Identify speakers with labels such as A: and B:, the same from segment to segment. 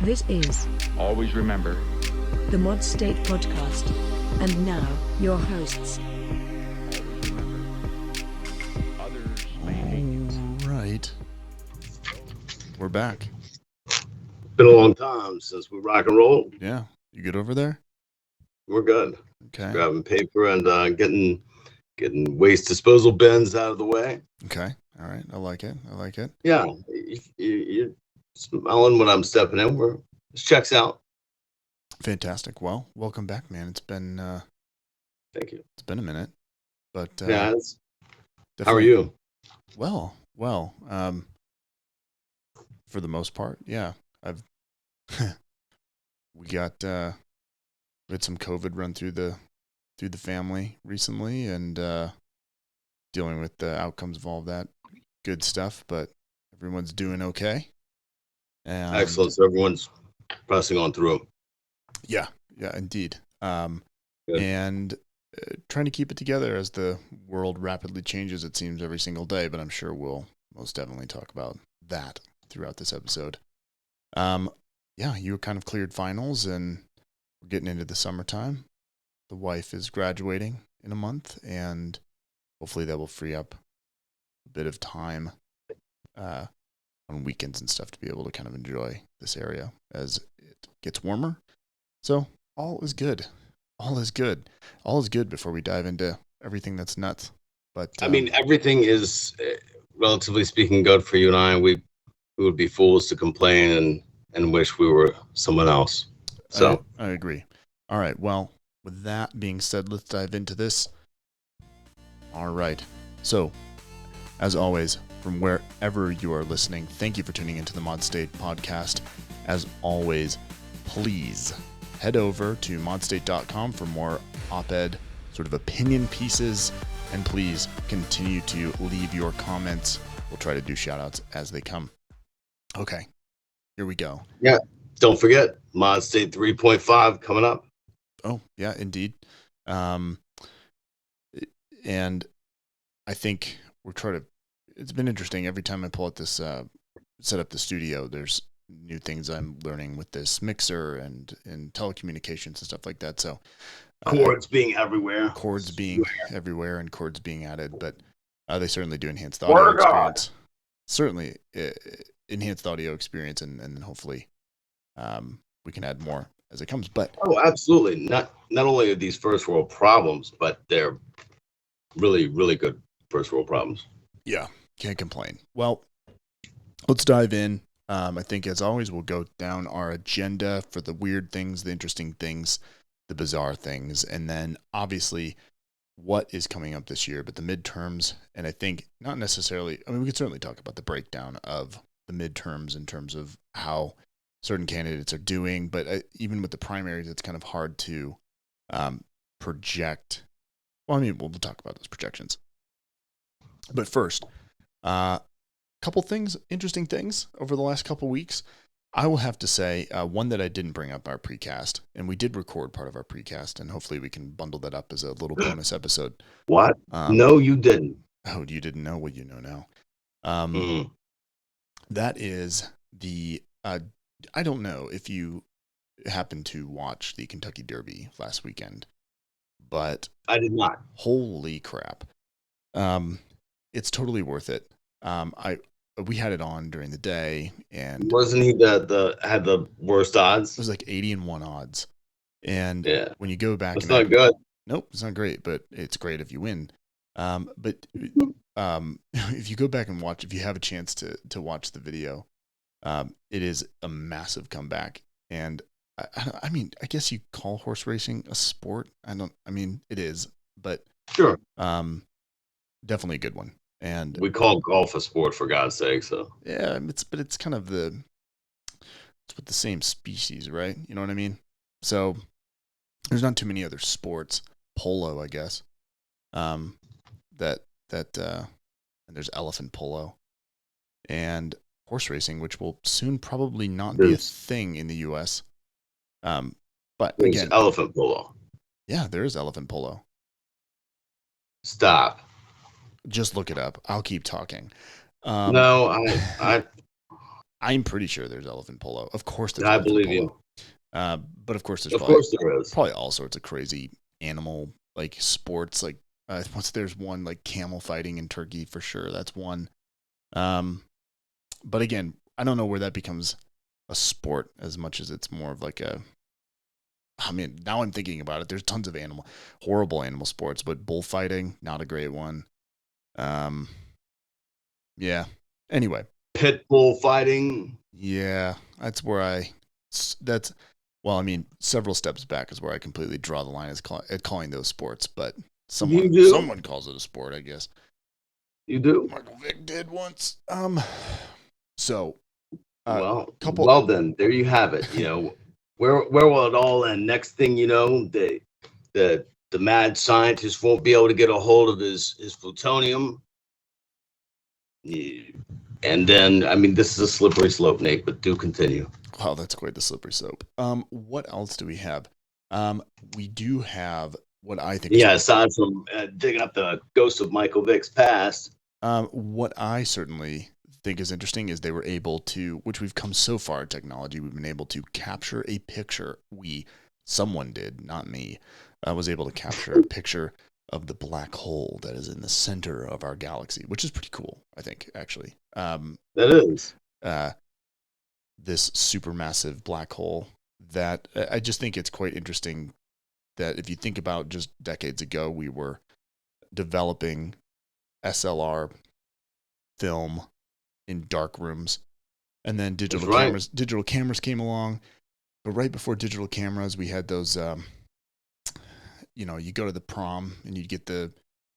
A: This is
B: Always remember
A: the ModState Podcast. And now, your hosts.
B: always remember others may hate you.
C: All right. We're back.
D: Been a long time since we rock and roll.
C: Yeah. You good over there?
D: We're good.
C: Okay.
D: Grabbing paper and getting waste disposal bins out of the way.
C: Okay. All right. I like it.
D: Yeah, you're smelling when I'm stepping in. This checks out.
C: Fantastic. Well, welcome back, man. It's been
D: Thank you.
C: it's been a minute. But
D: Yeah. How are
C: definitely-
D: you?
C: Well, for the most part, yeah. I've we had some COVID run through the family recently, and dealing with the outcomes of all of that good stuff, but everyone's doing okay. And
D: Excellent. So everyone's pressing on through.
C: yeah, indeed.
D: Good.
C: And trying to keep it together as the world rapidly changes, it seems, every single day, but I'm sure we'll most definitely talk about that throughout this episode. Yeah, you kind of cleared finals, and we're getting into the summertime. The wife is graduating in a month, and hopefully that will free up a bit of time on weekends and stuff to be able to kind of enjoy this area as it gets warmer. So all is good. All is good. All is good before we dive into everything that's nuts. But
D: I mean, everything is relatively speaking good for you and I. We would be fools to complain and wish we were someone else. So
C: I agree. All right. Well, with that being said, let's dive into this. All right. So, as always, from wherever you are listening, thank you for tuning into the ModState Podcast. As always, please head over to modstate.com for more op-ed sort of opinion pieces, and please continue to leave your comments. We'll try to do shout-outs as they come. Okay, here we go.
D: yeah, don't forget ModState 3.5 coming up.
C: Oh, yeah, indeed. And I think it's been interesting. Every time I pull out this, set up the studio, there's new things I'm learning with this mixer and telecommunications and stuff like that. So
D: Cords being everywhere.
C: cords being everywhere and cords being added, but they certainly do enhance the audio experience. Certainly enhance the audio experience, and then hopefully we can add more as it comes. But
D: Oh, absolutely. Not only are these first world problems, but they're really, really good first world problems.
C: yeah, can't complain. Well, let's dive in. I think, as always, we'll go down our agenda for the weird things, the interesting things, the bizarre things, and then obviously what is coming up this year, but the midterms. And I think not necessarily, I mean, we could certainly talk about the breakdown of the midterms in terms of how certain candidates are doing, but even with the primaries, it's kind of hard to project. Well, I mean, we'll talk about those projections. But first, couple things, interesting things over the last couple weeks. I will have to say one that I didn't bring up our precast, and we did record part of our precast, and hopefully we can bundle that up as a little bonus episode.
D: What? No, you didn't.
C: Oh, you didn't know what you know now.
D: Mhm.
C: That is the, I don't know if you happened to watch the Kentucky Derby last weekend, but
D: I did not.
C: holy crap. It's totally worth it. We had it on during the day, and
D: Wasn't he the had the worst
C: it
D: odds?
C: was like 80-1 odds. And
D: Yeah,
C: when you go back,
D: that's
C: and
D: not good.
C: nope, it's not great, but it's great if you win. But if you go back and watch, if you have a chance to watch the video, it is a massive comeback. And I mean, I guess you call horse racing a sport. I mean, it is, but
D: Sure.
C: definitely a good one. And
D: We call golf a sport, for God's sake. So
C: yeah, it's kind of it's with the same species, right? You know what I mean? So there's not too many other sports. Polo, I guess. And there's elephant polo and horse racing, which will soon probably not be a
D: There's-
C: thing in the U.S. But
D: there's
C: again,
D: elephant polo.
C: yeah, there is elephant polo.
D: Stop.
C: Just look it up. I'll keep talking.
D: No, I
C: I'm pretty sure there's elephant polo. Of course, there's
D: I
C: elephant
D: believe
C: polo.
D: you.
C: But of course, there's
D: Of course there is.
C: probably all sorts of crazy animal like sports. Like there's one like camel fighting in Turkey for sure. That's one. But again, I don't know where that becomes a sport as much as it's more of like a. I mean, now I'm thinking about it. There's tons of horrible animal sports, but bullfighting, not a great one. Yeah. Anyway.
D: Pit bull fighting.
C: Yeah, well, I mean, several steps back is where I completely draw the line at calling those sports, but someone calls it a sport, I guess.
D: You do?
C: Michael Vick did once. So,
D: well then, there you have it. You know, where will it all end? Next thing you know, the mad scientist won't be able to get a hold of his plutonium. And then, I mean, this is a slippery slope, Nate, but do continue.
C: Wow, that's quite the slippery slope. What else do we have? We do have what I think.
D: Yeah, aside from digging up the ghost of Michael Vick's past.
C: What I certainly think is interesting is they were able to, which we've come so far in technology, we've been able to capture a picture. Someone did, not me, was able to capture a picture of the black hole that is in the center of our galaxy, which is pretty cool, I think, actually.
D: That is.
C: This supermassive black hole that I just think it's quite interesting that if you think about just decades ago, we were developing SLR film in dark rooms, and then digital cameras came along. But right before digital cameras, we had those, you go to the prom and you get the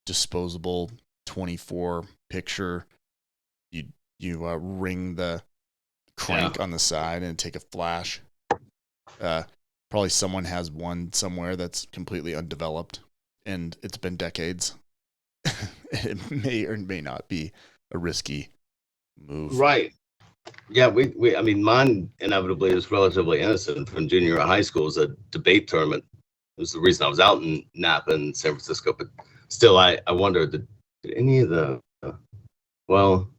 C: disposable 24 picture. You ring the crank on the side and take a flash. Probably someone has one somewhere that's completely undeveloped, and it's been decades. It may or may not be a risky move.
D: Right. Yeah, I mean, mine inevitably is relatively innocent from junior high school. It was a debate tournament. It was the reason I was out in Napa in San Francisco. But still, I wondered, did any of the,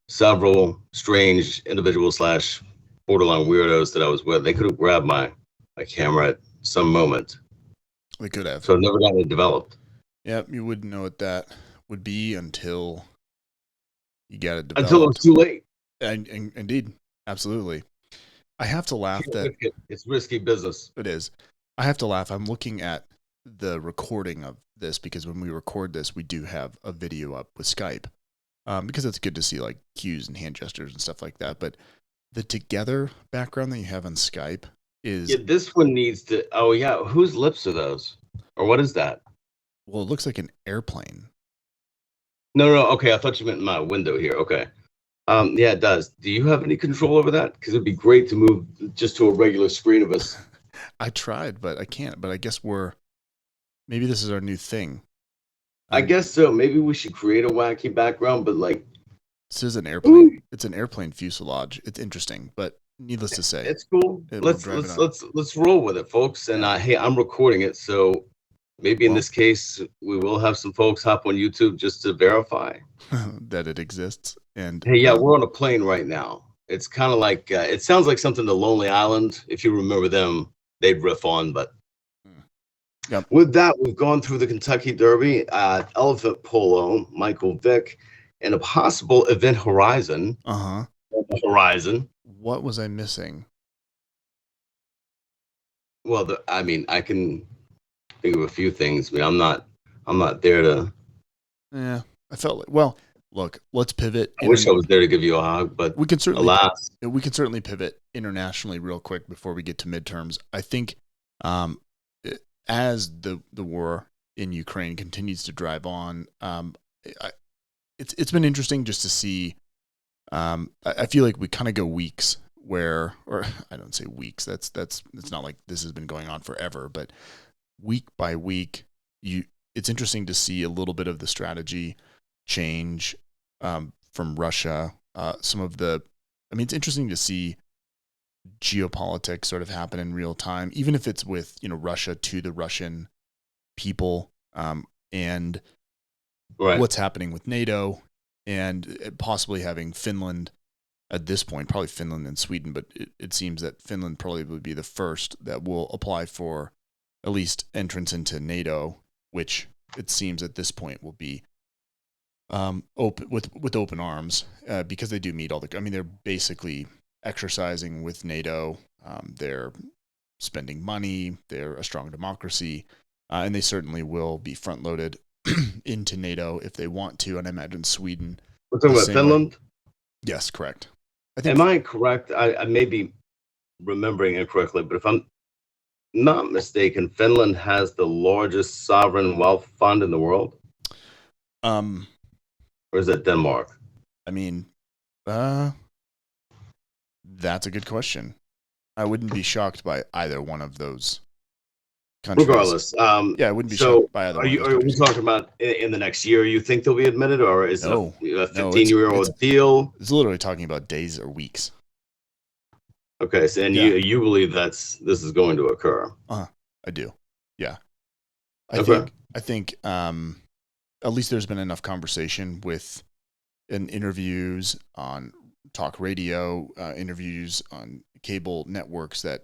D: several strange individuals / borderline weirdos that I was with, they could have grabbed my camera at some moment.
C: They could have.
D: So it never got it developed.
C: Yeah, you wouldn't know what that would be until you got it developed.
D: Until it was too late.
C: And indeed, absolutely. I have to laugh that
D: it's risky business.
C: It is. I have to laugh. I'm looking at the recording of this because when we record this, we do have a video up with Skype because it's good to see like cues and hand gestures and stuff like that. But the together background that you have on Skype is...
D: Yeah, this one needs to... Oh, yeah. Whose lips are those? Or what is that?
C: Well, it looks like an airplane.
D: No. Okay, I thought you meant my window here. Okay. Yeah, it does. Do you have any control over that? Because it'd be great to move just to a regular screen of us.
C: I tried, but I can't. But I guess maybe this is our new thing.
D: I guess so. Maybe we should create a wacky background, but like...
C: This is an airplane. It's an airplane fuselage. It's interesting, but needless to say...
D: It's cool. Let's roll with it, folks. And hey, I'm recording it, so maybe in this case, we will have some folks hop on YouTube just to verify
C: that it exists. And
D: hey, yeah, we're on a plane right now. It's kind of like it sounds like something the Lonely Island, if you remember them, they'd riff on. But with that, we've gone through the Kentucky Derby, elephant polo, Michael Vick, and a possible event horizon. Horizon.
C: What was I missing?
D: Well, I can think of a few things. I mean, I'm not there to.
C: Yeah, I felt like. Well, look, let's pivot.
D: I wish I was there to give you a hug, but
C: we can certainly pivot internationally real quick before we get to midterms. I think, as the war in Ukraine continues to drive on, it's been interesting just to see. I feel like we kind of go weeks or I don't say weeks. It's not like this has been going on forever, but week by week, it's interesting to see a little bit of the strategy change from Russia. It's interesting to see geopolitics sort of happen in real time, even if it's with Russia to the Russian people, and what's happening with NATO, and possibly having Finland at this point, probably Finland and Sweden, but it seems that Finland probably would be the first that will apply for at least entrance into NATO, which it seems at this point will be open with open arms, because they do meet all the. I mean, they're basically exercising with NATO. They're spending money. They're a strong democracy, and they certainly will be front loaded into NATO if they want to. And I imagine Sweden.
D: We're talking about Finland.
C: Way. Yes, correct.
D: Am I correct? I may be remembering incorrectly, but if I'm not mistaken, Finland has the largest sovereign wealth fund in the world. Or is that Denmark?
C: I mean, that's a good question. I wouldn't be shocked by either one of those countries.
D: Regardless,
C: yeah, I wouldn't be shocked by either.
D: Are we talking about in the next year? You think they'll be admitted, or is it a 15-year-old deal?
C: It's literally talking about days or weeks.
D: Okay, so you believe this is going to occur?
C: I do. Yeah, I think at least there's been enough conversation in interviews on talk radio, interviews on cable networks, that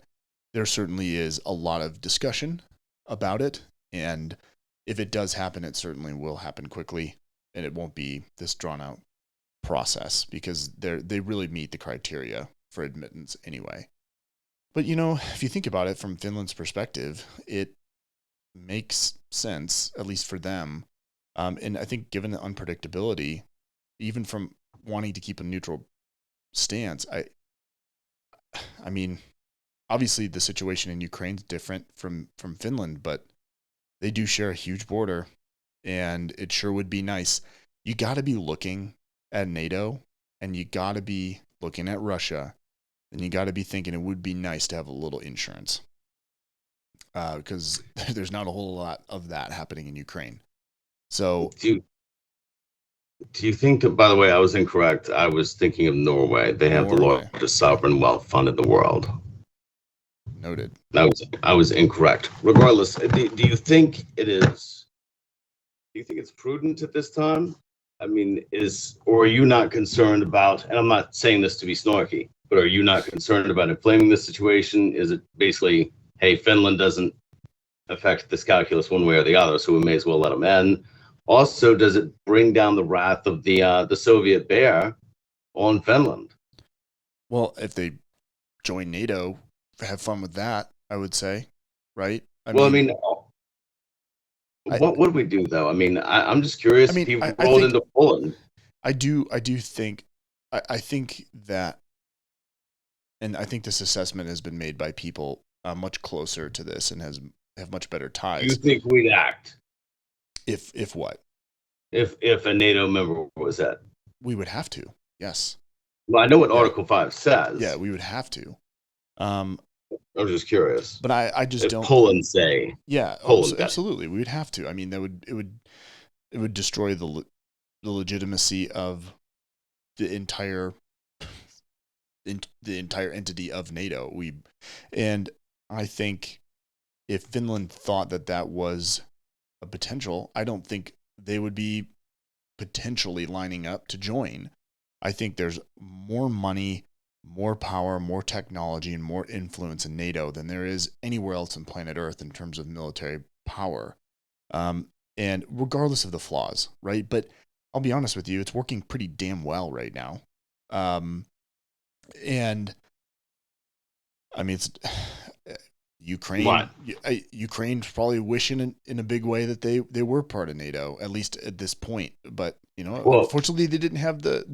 C: there certainly is a lot of discussion about it. And if it does happen, it certainly will happen quickly, and it won't be this drawn out process, because they really meet the criteria for admittance anyway. But, if you think about it from Finland's perspective, it makes sense, at least for them. And I think given the unpredictability, even from wanting to keep a neutral stance, I mean, obviously the situation in Ukraine is different from Finland, but they do share a huge border, and it sure would be nice. You got to be looking at NATO, and you got to be looking at Russia, and you got to be thinking it would be nice to have a little insurance, because there's not a whole lot of that happening in Ukraine. So
D: do you think, by the way, I was incorrect. I was thinking of Norway. They have the largest sovereign wealth fund in the world.
C: Noted.
D: I was incorrect. Regardless, do you think it is? Do you think it's prudent at this time? I mean, or are you not concerned about? And I'm not saying this to be snarky, but are you not concerned about inflaming the situation? Is it basically, hey, Finland doesn't affect this calculus one way or the other, so we may as well let them in? Also, does it bring down the wrath of the Soviet bear on Finland?
C: Well, if they join NATO, have fun with that, I would say, right?
D: What would we do, though? I mean, I'm just curious. People rolled into Poland.
C: I do think, I think that, and I think this assessment has been made by people much closer to this and have much better ties.
D: You think we'd act?
C: If what?
D: If a NATO member was that?
C: We would have to, yes.
D: Well, I know what Article 5 says.
C: Yeah, we would have to.
D: I'm just curious.
C: But I just don't.
D: Poland say.
C: Yeah,
D: Poland
C: absolutely. We would have to. I mean, it would destroy the legitimacy of the entire entity of NATO. And I think if Finland thought that was a potential, I don't think they would be potentially lining up to join. I think there's more money, more power, more technology, and more influence in NATO than there is anywhere else on planet Earth in terms of military power. And regardless of the flaws, right? But I'll be honest with you, it's working pretty damn well right now. And I mean, it's Ukraine.
D: What?
C: Ukraine's probably wishing in a big way that they were part of NATO, at least at this point. But unfortunately, they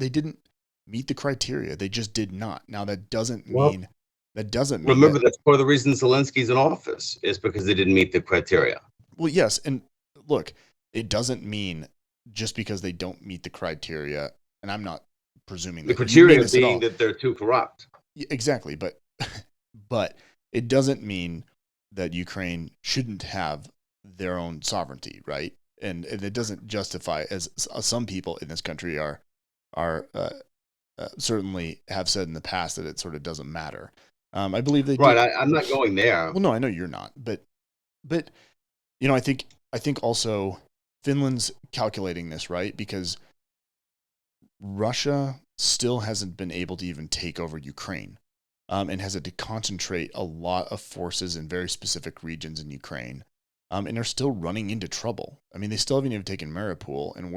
C: didn't meet the criteria. They just did not. Now that doesn't mean.
D: Remember, that's part of the reason Zelensky's in office is because they didn't meet the criteria.
C: Well, yes, and look, it doesn't mean just because they don't meet the criteria. And I'm not presuming
D: the criteria being that they're too corrupt.
C: Exactly, but it doesn't mean that Ukraine shouldn't have their own sovereignty, right? And it doesn't justify, as some people in this country are certainly have said in the past, that it sort of doesn't matter. I believe they do.
D: Right. I'm not going there.
C: Well, no, I know you're not, but I think also Finland's calculating this, right? Because Russia still hasn't been able to even take over Ukraine, and has had to concentrate a lot of forces in very specific regions in Ukraine, and are still running into trouble. I mean, they still haven't even taken Mariupol, and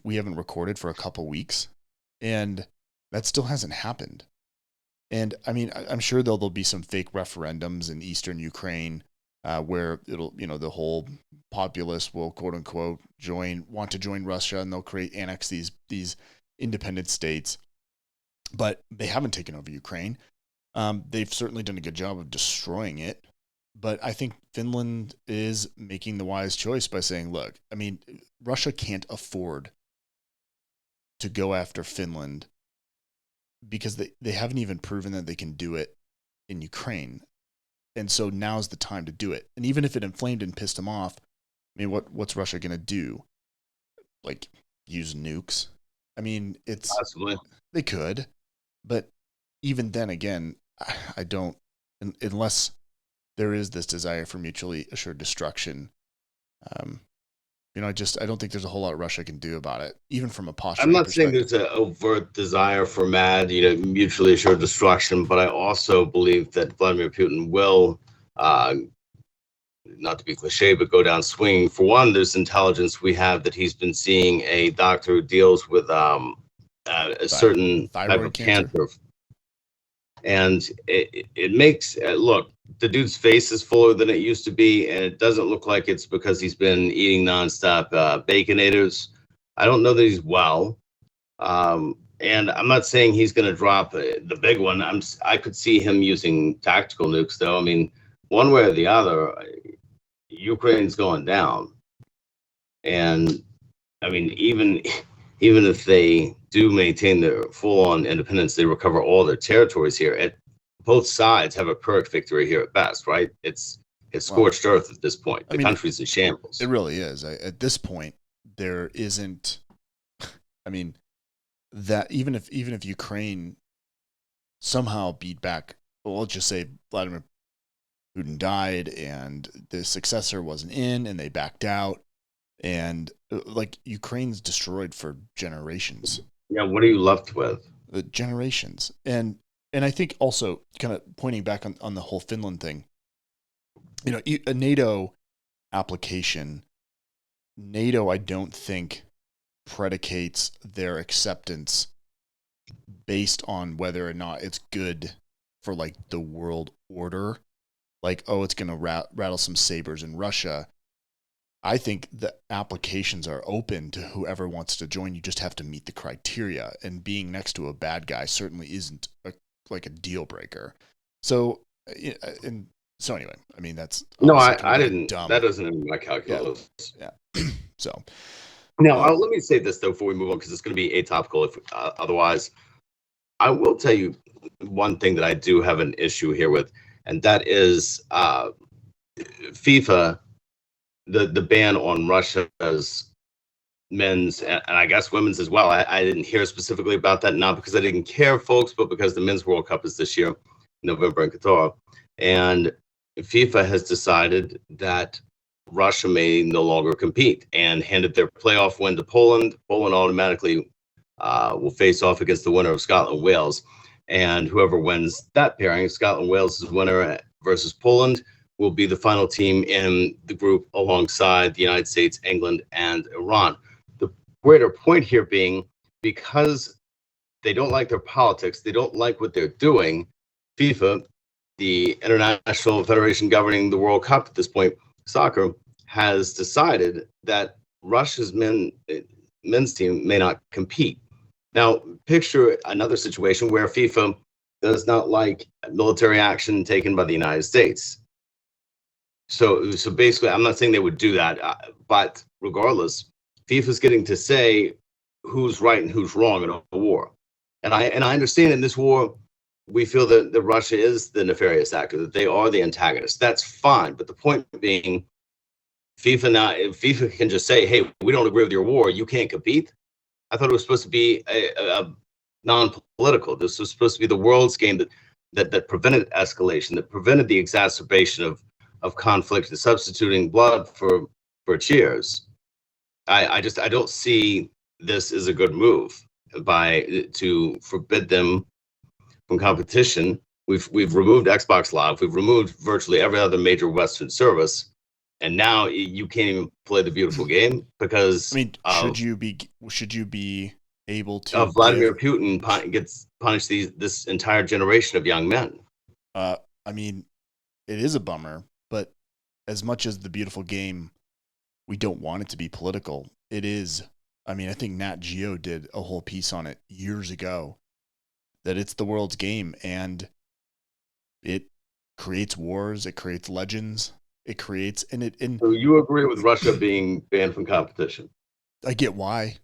C: we haven't recorded for a couple weeks, and that still hasn't happened. And I mean, I'm sure there'll be some fake referendums in eastern Ukraine, where the whole populace will quote unquote want to join Russia, and they'll annex these independent states. But they haven't taken over Ukraine. They've certainly done a good job of destroying it. But I think Finland is making the wise choice by saying, look, I mean, Russia can't afford to go after Finland because they haven't even proven that they can do it in Ukraine. And so now's the time to do it. And even if it inflamed and pissed them off, I mean, what's Russia going to do? Like, use nukes? I mean, it's...
D: Possibly.
C: They could. But even then, again, I don't... Unless there is this desire for mutually assured destruction, I don't think there's a whole lot Russia can do about it, even from a posture.
D: I'm not saying there's an overt desire for mutually assured destruction, but I also believe that Vladimir Putin will, not to be cliche, but go down swinging. For one, there's intelligence we have that he's been seeing a doctor who deals with a certain type of cancer. And it makes, look, the dude's face is fuller than it used to be, and it doesn't look like it's because he's been eating nonstop Baconators. I don't know that he's well. And I'm not saying he's going to drop the big one. I could see him using tactical nukes, though. I mean, one way or the other, Ukraine's going down. And, I mean, even if they do maintain their full-on independence, they recover all their territories here. Both sides have a Pyrrhic victory here at best, right? It's scorched earth at this point. The country's in shambles.
C: It really is. At this point, there isn't. I mean, that even if Ukraine somehow beat back, well, let's just say Vladimir Putin died and the successor wasn't in, and they backed out, and like Ukraine's destroyed for generations.
D: Yeah, what are you left with?
C: The generations. And I think also kind of pointing back on the whole Finland thing, a NATO application, NATO, I don't think predicates their acceptance based on whether or not it's good for like the world order. Like, oh, it's going to rattle some sabers in Russia. I think the applications are open to whoever wants to join. You just have to meet the criteria, and being next to a bad guy certainly isn't a deal breaker. So, anyway, I mean, that's
D: no, I didn't. Dumb. That doesn't in my calculus.
C: Yeah. So
D: now let me say this though before we move on, because it's going to be atypical. If otherwise, I will tell you one thing that I do have an issue here with, and that is FIFA. The ban on Russia's men's and I guess women's as well. I didn't hear specifically about that, not because I didn't care, folks, but because the Men's World Cup is this year, November in Qatar. And FIFA has decided that Russia may no longer compete and handed their playoff win to Poland. Poland automatically will face off against the winner of Scotland-Wales. And whoever wins that pairing, Scotland-Wales' winner versus Poland, will be the final team in the group alongside the United States, England, and Iran. The greater point here being, because they don't like their politics, they don't like what they're doing, FIFA, the international federation governing the World Cup at this point, soccer, has decided that Russia's men's team may not compete. Now, picture another situation where FIFA does not like military action taken by the United States. So basically, I'm not saying they would do that, but regardless, FIFA's getting to say who's right and who's wrong in a war. And I understand in this war, we feel that Russia is the nefarious actor, that they are the antagonist. That's fine. But the point being, FIFA can just say, hey, we don't agree with your war. You can't compete. I thought it was supposed to be a non-political. This was supposed to be the world's game that prevented escalation, that prevented the exacerbation of conflict, and substituting blood for cheers. I don't see this is a good move to forbid them from competition. We've removed Xbox Live. We've removed virtually every other major Western service, and now you can't even play the beautiful game because
C: should you be able to
D: Vladimir Putin gets punished this entire generation of young men.
C: It is a bummer, but as much as the beautiful game, we don't want it to be political. It is. I think Nat Geo did a whole piece on it years ago, that it's the world's game, and it creates wars, it creates legends, it creates, So
D: you agree with Russia being banned from competition?
C: I get why.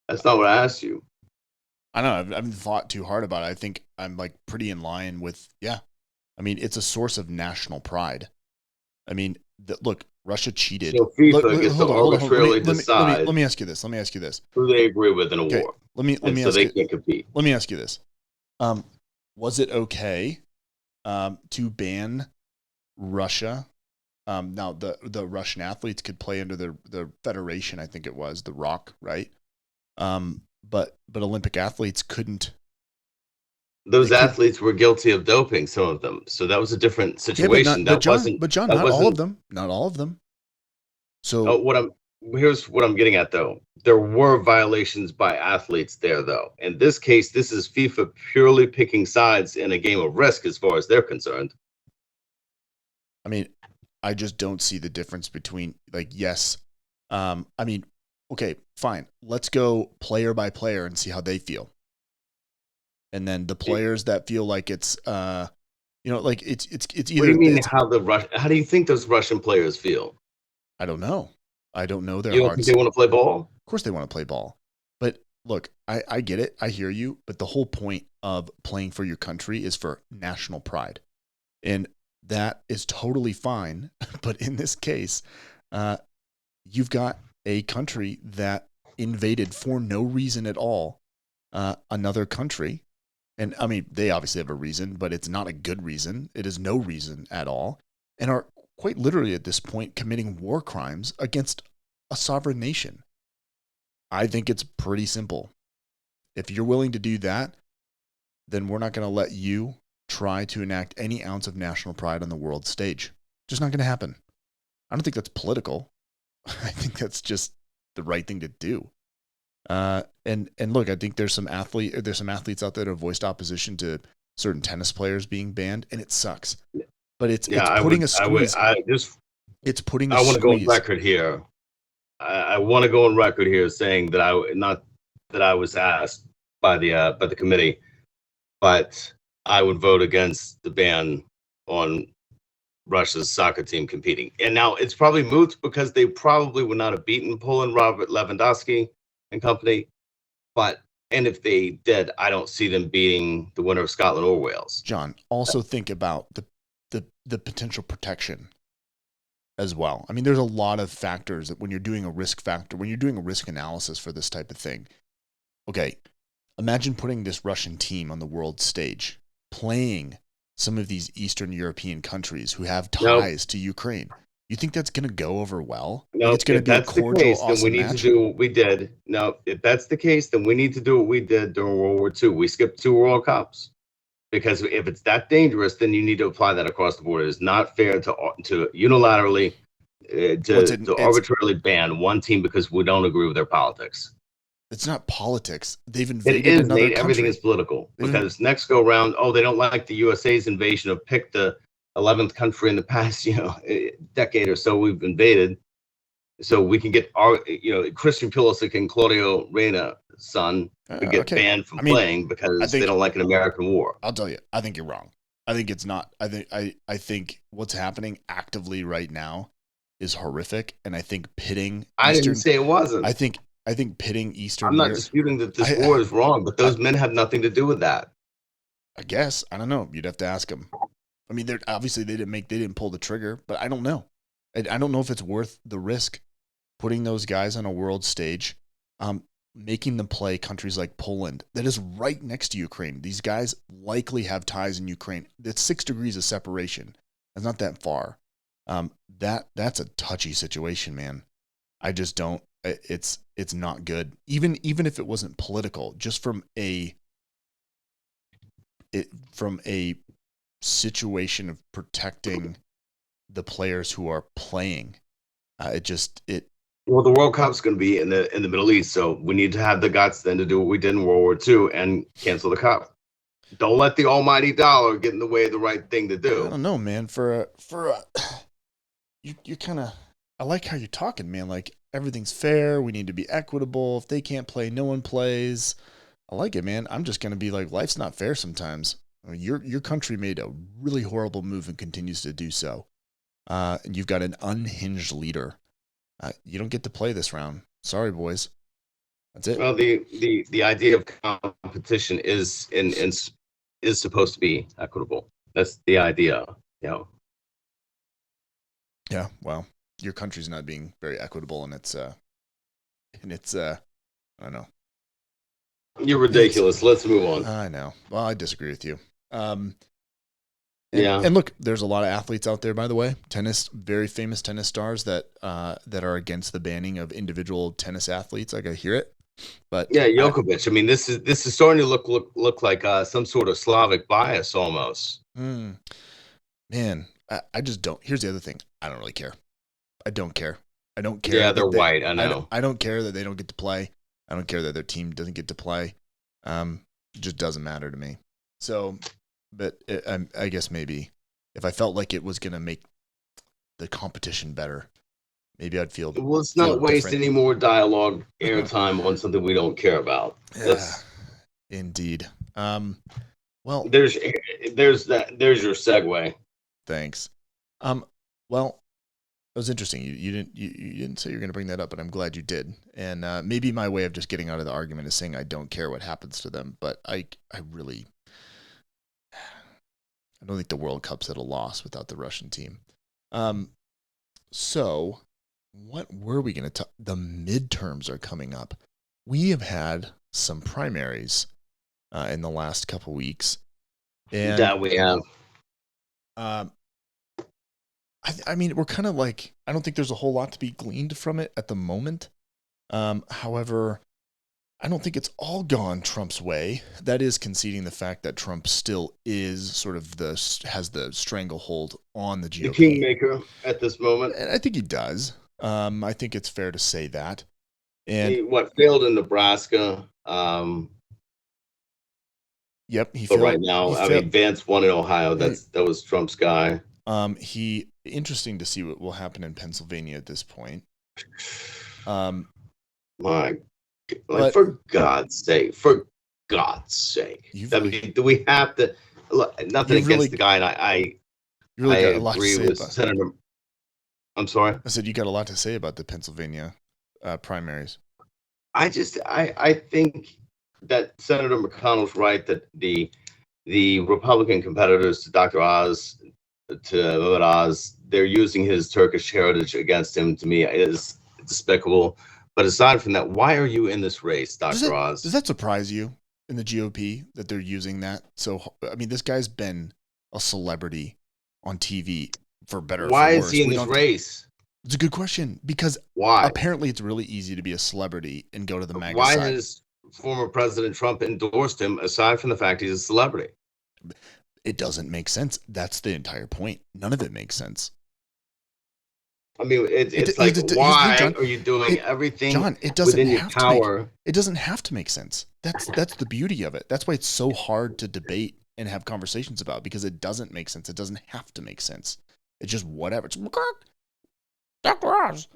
D: That's not what I asked you.
C: I don't know. I haven't thought too hard about it. I think I'm pretty in line with, yeah. It's a source of national pride. Look, Russia cheated.
D: So FIFA gets to arbitrarily decide.
C: Let me ask you this.
D: Who they agree with in a war.
C: So
D: they can't compete.
C: Let me ask you this. Was it okay to ban Russia? Now the Russian athletes could play under the federation, I think it was, the ROC, right? But Olympic athletes couldn't.
D: Those athletes were guilty of doping, some of them. So that was a different situation.
C: But John, not all of them. Not all of them. So
D: here's what I'm getting at, though. There were violations by athletes there, though. In this case, this is FIFA purely picking sides in a game of risk as far as they're concerned.
C: I just don't see the difference between, yes. Okay, fine. Let's go player by player and see how they feel. And then the players that feel like it's, it's either.
D: What do you mean? How do you think those Russian players feel?
C: I don't know. I don't know their
D: hearts. You don't think they want to play ball?
C: Of course they want to play ball. But look, I get it. I hear you. But the whole point of playing for your country is for national pride. And that is totally fine. But in this case, you've got a country that invaded for no reason at all another country. And they obviously have a reason, but it's not a good reason. It is no reason at all, and are quite literally at this point committing war crimes against a sovereign nation. I think it's pretty simple. If you're willing to do that, then we're not going to let you try to enact any ounce of national pride on the world stage. Just not going to happen. I don't think that's political. I think that's just the right thing to do. And look, I think there's some athletes out there that have voiced opposition to certain tennis players being banned, and it sucks. But it's putting a squeeze. I want to go on record here. I want to go on record here saying that I was asked by the committee, but I would vote against the ban on Russia's soccer team competing. And now it's probably moot because they probably would not have beaten Poland, Robert Lewandowski and company. And if they did, I don't see them beating the winner of Scotland or Wales. John, also think about the potential protection as well. There's a lot of factors that when you're doing a risk analysis for this type of thing. Okay, imagine putting this Russian team on the world stage, playing some of these Eastern European countries who have ties to Ukraine. You think that's going to go over well?
D: No,
C: it's going to be a cordial, awesome
D: then we need
C: match?
D: to do what we did. No, if that's the case, then we need to do what we did during World War II. We skipped 2 World Cups. Because if it's that dangerous, then you need to apply that across the board. It is not fair to unilaterally, arbitrarily ban one team because we don't agree with their politics.
C: It's not politics. They've invaded another country.
D: Everything is political. Because next go round, they don't like the USA's invasion of pick the 11th country in the past, decade or so we've invaded. So we can get our, Christian Pulisic and Claudio Reyna's son could get banned from playing because they don't like an American war.
C: I'll tell you, I think you're wrong. I think it's not. I think what's happening actively right now is horrific, and I think pitting.
D: I didn't say it wasn't.
C: I think pitting Eastern.
D: I'm not disputing that this war is wrong, but those men have nothing to do with that.
C: I guess I don't know. You'd have to ask them. They're obviously they didn't pull the trigger, but I don't know. I don't know if it's worth the risk putting those guys on a world stage, making them play countries like Poland that is right next to Ukraine. These guys likely have ties in Ukraine. That's 6 degrees of separation. That's not that far. That's a touchy situation, man. I just don't. it's not good. Even if it wasn't political, just from a situation of protecting the players who are playing.
D: Well, the World Cup's going to be in the Middle East, so we need to have the guts then to do what we did in World War II and cancel the cup. Don't let the almighty dollar get in the way of the right thing to do.
C: I don't know, man. You kind of, I like how you're talking, man. Like everything's fair. We need to be equitable. If they can't play, no one plays. I like it, man. I'm just going to be like, life's not fair sometimes. I mean, your country made a really horrible move and continues to do so. And you've got an unhinged leader. You don't get to play this round. Sorry, boys. That's it.
D: Well, the idea of competition is supposed to be equitable. That's the idea.
C: Yeah. Well, your country's not being very equitable, and it's I don't know.
D: You're ridiculous. Let's move on.
C: I know. Well, I disagree with you.
D: Yeah.
C: And look, there's a lot of athletes out there, by the way, very famous tennis stars that are against the banning of individual tennis athletes. I hear it, but
D: yeah, Djokovic. I mean, this is starting to look like some sort of Slavic bias almost.
C: Man, I just don't. Here's the other thing. I don't really care. I don't care. I don't care.
D: Yeah, they're white. I know.
C: I don't care that they don't get to play. I don't care that their team doesn't get to play. It just doesn't matter to me. So. But I guess maybe if I felt like it was going to make the competition better, maybe I'd feel.
D: Well, let's not waste any more dialogue airtime on something we don't care about.
C: Yeah, indeed. Well,
D: there's your segue.
C: Thanks. Well, it was interesting. You didn't say you were going to bring that up, but I'm glad you did. And maybe my way of just getting out of the argument is saying I don't care what happens to them, but I don't think the World Cup's at a loss without the Russian team. So what were we going to talk? The midterms are coming up. We have had some primaries in the last couple weeks. And
D: that we have.
C: I mean, we're kind of like, I don't think there's a whole lot to be gleaned from it at the moment. However, I don't think it's all gone Trump's way. That is conceding the fact that Trump still is sort of has the stranglehold on the GOP.
D: The kingmaker at this moment.
C: And I think he does. I think it's fair to say that. And
D: he failed in Nebraska.
C: Yep, he
D: but
C: failed.
D: Right now, I mean, Vance won in Ohio. That was Trump's guy.
C: Interesting to see what will happen in Pennsylvania at this point.
D: For God's sake, do we have to look? Nothing against the guy, and I agree with Senator. I'm sorry.
C: I said you got a lot to say about the Pennsylvania primaries.
D: I think that Senator McConnell's right that the Republican competitors to Dr. Oz, to Mehmet Oz, they're using his Turkish heritage against him. To me, is despicable. But aside from that, why are you in this race, Dr. Oz?
C: Does that surprise you in the GOP that they're using that? So, I mean, this guy's been a celebrity on TV for better or for worse.
D: Why is he in this race?
C: It's a good question because
D: why?
C: Apparently it's really easy to be a celebrity and go to the MAGA
D: side.
C: Why
D: has former President Trump endorsed him aside from the fact he's a celebrity?
C: It doesn't make sense. That's the entire point. None of it makes sense.
D: I mean, it's like, why are you doing everything
C: John, it doesn't
D: within your
C: have
D: power?
C: It doesn't have to make sense. That's the beauty of it. That's why it's so hard to debate and have conversations about, because it doesn't make sense. It doesn't have to make sense. It's just whatever. It's Dr. Oz.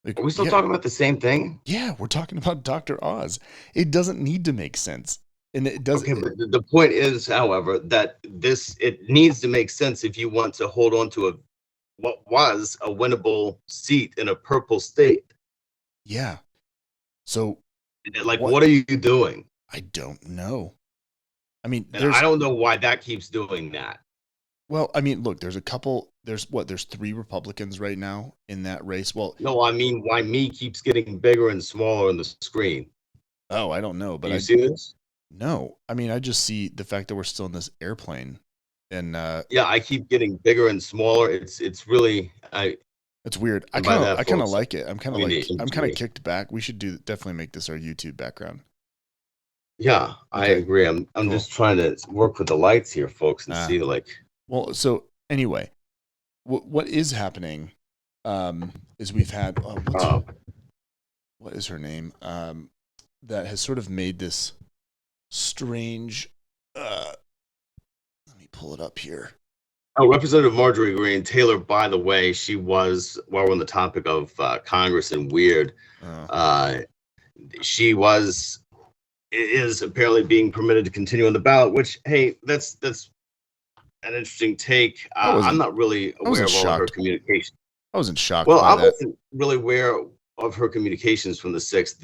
D: Are we still talking about the same thing?
C: Yeah, we're talking about Dr. Oz. It doesn't need to make sense. And it doesn't.
D: Okay, but the point is, however, that it needs to make sense if you want to hold on to what was a winnable seat in a purple state.
C: Yeah. So,
D: what are you doing?
C: I don't know. I mean,
D: I don't know why that keeps doing that.
C: Well, I mean, look, there's 3 Republicans right now in that race. Well,
D: no, I mean, why me keeps getting bigger and smaller on the screen.
C: Oh, I don't know, but
D: you see this?
C: No, I mean, I just see the fact that we're still in this airplane. And
D: yeah, I keep getting bigger and smaller. It's really
C: It's weird. I
D: And by
C: kind
D: that,
C: of
D: folks,
C: like it. I'm kind
D: I
C: of
D: mean
C: like
D: the
C: I'm kind of
D: imagery.
C: kicked back. We should definitely make this our YouTube background.
D: Yeah, I
C: Okay,
D: agree. I'm
C: cool.
D: just trying to work with the lights here, folks, and see like.
C: Well, so anyway, what is happening is we've had what is her name that has sort of made this strange. Let me pull it up here.
D: Oh, Representative Marjorie Greene Taylor, by the way, she was, while we're on the topic of Congress and weird, she is apparently being permitted to continue on the ballot, which, hey, that's an interesting take. I'm not really aware of all of her communications.
C: I wasn't shocked
D: Well,
C: by
D: I
C: that.
D: wasn't really aware of her communications from the 6th.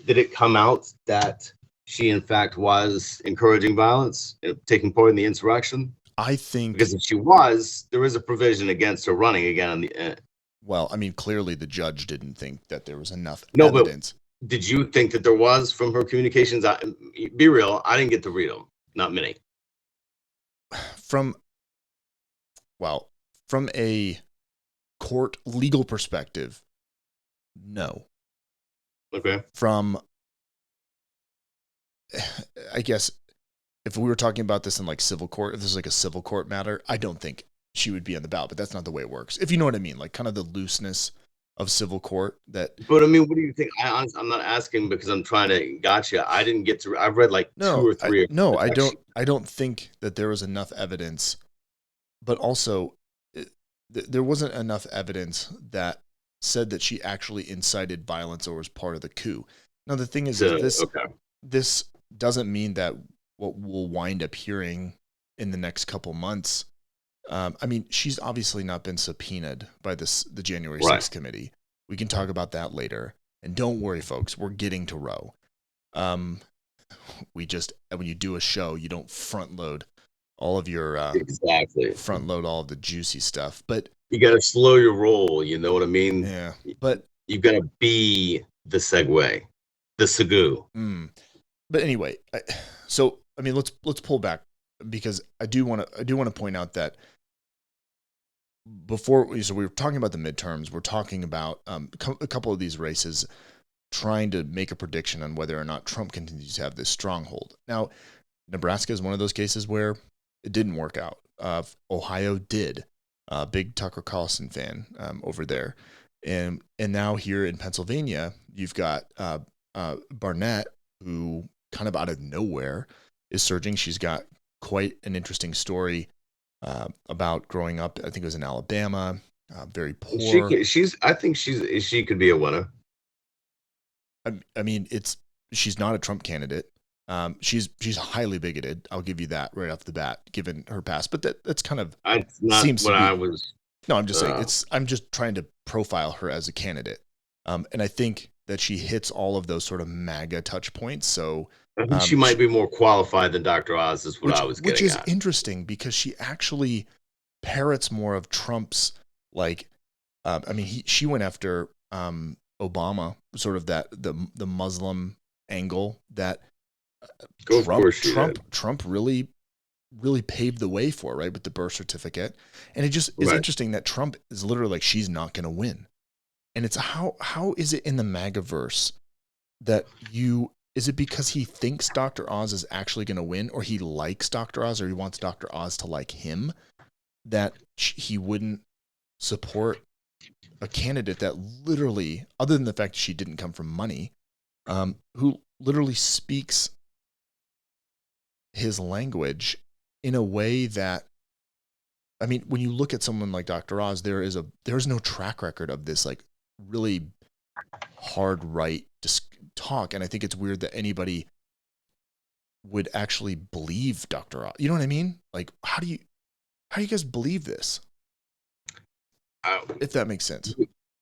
D: Did it come out that she, in fact, was encouraging violence, taking part in the insurrection?
C: I think
D: because if she was, there is a provision against her running again. On the
C: well, I mean, clearly the judge didn't think that there was enough
D: no,
C: evidence.
D: But did you think that there was from her communications? Be real, I didn't get to read them. Not many.
C: From a court legal perspective, no.
D: Okay.
C: From, I guess, if we were talking about this in like civil court, if this is like a civil court matter, I don't think she would be on the ballot, but that's not the way it works. If you know what I mean, like kind of the looseness of civil court that.
D: But I mean, what do you think? I'm not asking because I'm trying to gotcha. I didn't get to. I've read like 2 or 3.
C: I don't think that there was enough evidence, but also there wasn't enough evidence that said that she actually incited violence or was part of the coup. Now the thing is, this doesn't mean that what we'll wind up hearing in the next couple months. I mean, she's obviously not been subpoenaed by the January 6th committee. We can talk about that later. And don't worry, folks, we're getting to Roe. When you do a show, you don't front load all of your front load all of the juicy stuff. But
D: you got to slow your roll. You know what I mean?
C: Yeah. But
D: you've got to be the segue, the segue.
C: But anyway, so I mean, let's pull back because I do want to point out that so we were talking about the midterms. We're talking about a couple of these races, trying to make a prediction on whether or not Trump continues to have this stronghold. Now, Nebraska is one of those cases where it didn't work out. Ohio did. Big Tucker Carlson fan over there, and now here in Pennsylvania, you've got Barnett, who kind of out of nowhere is surging. She's got quite an interesting story about growing up. I think it was in Alabama, very poor.
D: I think she could be a winner.
C: I mean, she's not a Trump candidate. She's highly bigoted. I'll give you that right off the bat, given her past. But that's kind of seems what I was. No, I'm just saying I'm just trying to profile her as a candidate, and I think that she hits all of those sort of MAGA touch points. So
D: I think she might be more qualified than Dr. Oz. Is what I was getting at. Which is
C: interesting because she actually parrots more of Trump's like. I mean, she went after Obama, sort of the Muslim angle that. Trump really paved the way for, right, with the birth certificate. And it just is interesting that Trump is literally like, she's not going to win. And it's how is it in the MAGAverse that is it because he thinks Dr. Oz is actually going to win, or he likes Dr. Oz, or he wants Dr. Oz to like him, that he wouldn't support a candidate that literally, other than the fact that she didn't come from money, who literally speaks his language in a way that, I mean, when you look at someone like Dr. Oz, there's no track record of this like really hard right talk. And I think it's weird that anybody would actually believe Dr. Oz. You know what I mean? Like, how do you guys believe this? If that makes sense.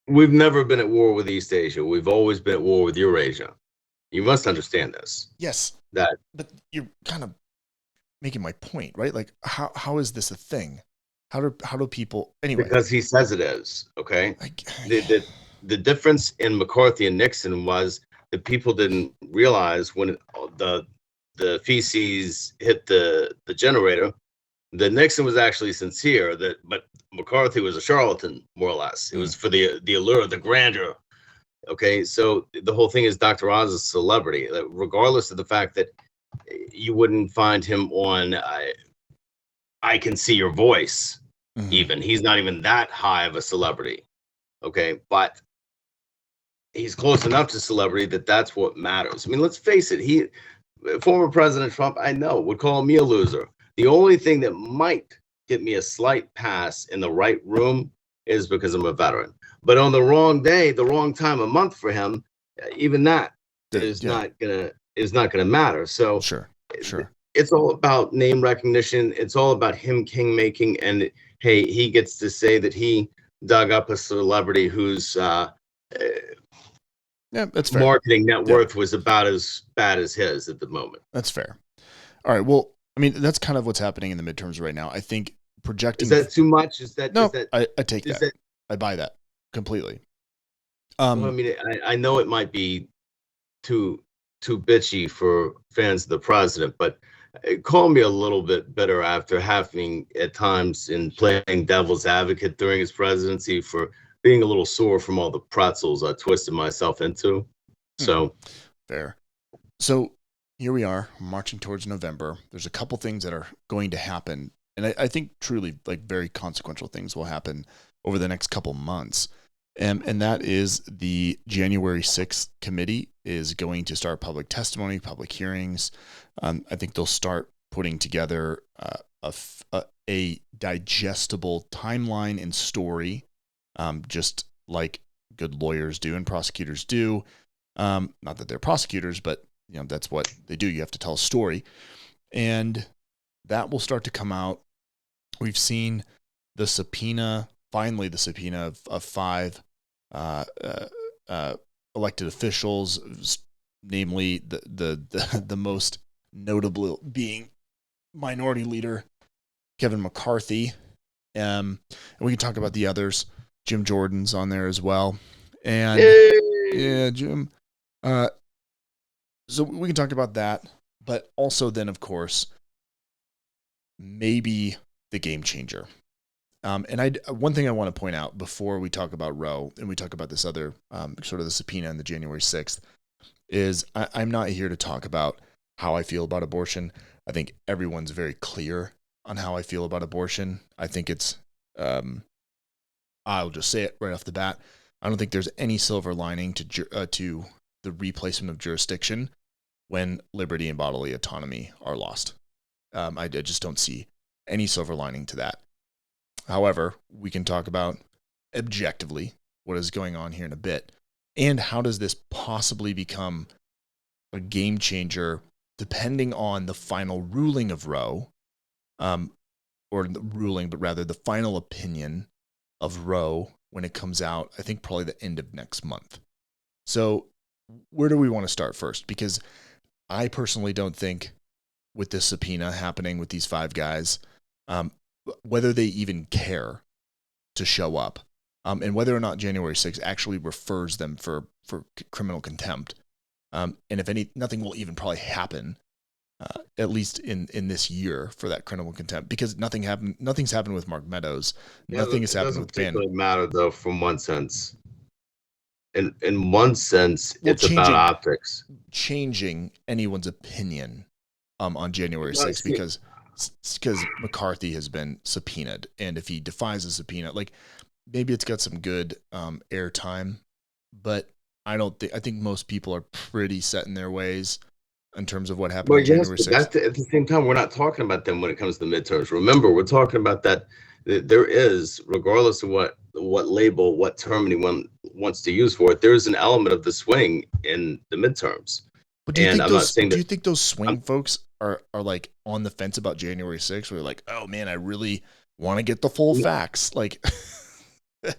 D: We've never been at war with East Asia. We've always been at war with Eurasia. You must understand this.
C: Yes. But you're kind of making my point, right? Like, how is this a thing? How do people anyway? Because
D: he says it is. Okay. The difference in McCarthy and Nixon was that people didn't realize when the feces hit the generator that Nixon was actually sincere. But McCarthy was a charlatan, more or less. It was for the allure, the grandeur. Okay, so the whole thing is Dr. Oz is a celebrity, regardless of the fact that you wouldn't find him on I Can See Your Voice. Even he's not even that high of a celebrity. Okay, but he's close enough to celebrity that's what matters. I mean, let's face it. Former President Trump, I know, would call me a loser. The only thing that might get me a slight pass in the right room is because I'm a veteran. But on the wrong day, the wrong time of month for him, even that is not gonna matter. So
C: sure.
D: It's all about name recognition. It's all about him king making, and hey, he gets to say that he dug up a celebrity whose
C: that's fair.
D: Marketing net worth was about as bad as his at the moment.
C: That's fair. All right. Well, I mean, that's kind of what's happening in the midterms right now. I think projecting.
D: Is that too much?
C: No, I take that. I buy that completely.
D: I mean, I know it might be too bitchy for fans of the president, but call me a little bit bitter after having at times in playing devil's advocate during his presidency for being a little sore from all the pretzels I twisted myself into. So
C: fair. So here we are marching towards November. There's a couple things that are going to happen. And I think truly like very consequential things will happen over the next couple months. And that is the January 6th committee is going to start public testimony, public hearings. I think they'll start putting together a digestible timeline and story, just like good lawyers do and prosecutors do. Not that they're prosecutors, but that's what they do. You have to tell a story, and that will start to come out. We've seen the subpoena, finally the subpoena of 5 elected officials, namely the most notable being Minority Leader Kevin McCarthy. And we can talk about the others. Jim Jordan's on there as well. And yeah, Jim. So we can talk about that, but also then, of course, maybe the game changer. And one thing I want to point out before we talk about Roe and we talk about this other sort of the subpoena on the January 6th is I'm not here to talk about how I feel about abortion. I think everyone's very clear on how I feel about abortion. I think it's, I'll just say it right off the bat. I don't think there's any silver lining to the replacement of jurisdiction when liberty and bodily autonomy are lost. I just don't see any silver lining to that. However, we can talk about objectively what is going on here in a bit, and how does this possibly become a game changer depending on the final ruling of Roe, or the ruling, but rather the final opinion of Roe when it comes out, I think probably the end of next month. So where do we want to start first? Because I personally don't think with this subpoena happening with these 5 guys, whether they even care to show up, and whether or not January 6th actually refers them for criminal contempt. And if nothing will even probably happen, at least in this year for that criminal contempt, because nothing's happened with Mark Meadows. Nothing has happened with Ben.
D: It doesn't matter though, from one sense. In one sense, it's about optics.
C: Changing anyone's opinion on January 6th because McCarthy has been subpoenaed, and if he defies the subpoena, like maybe it's got some good airtime, but I think most people are pretty set in their ways in terms of what happened on January 6th.
D: At the same time, we're not talking about them when it comes to the midterms. Remember, we're talking about that there is, regardless of what label, what term anyone wants to use for it, there is an element of the swing in the midterms.
C: But do you think those swing folks are like on the fence about January 6th, where they're like, oh man, I really want to get the full facts? Like,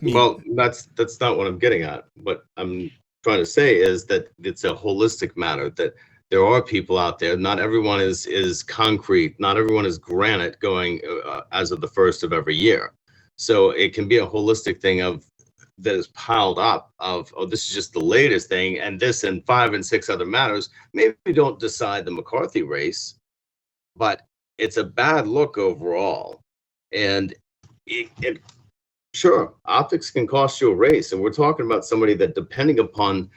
D: well, that's not what I'm getting at. What I'm trying to say is that it's a holistic matter, that there are people out there. Not everyone is concrete. Not everyone is granite going as of the first of every year. So it can be a holistic thing that is piled up of, oh, this is just the latest thing, and this and 5 and 6 other matters maybe don't decide the McCarthy race, but it's a bad look overall. And Sure, optics can cost you a race, and we're talking about somebody that, depending upon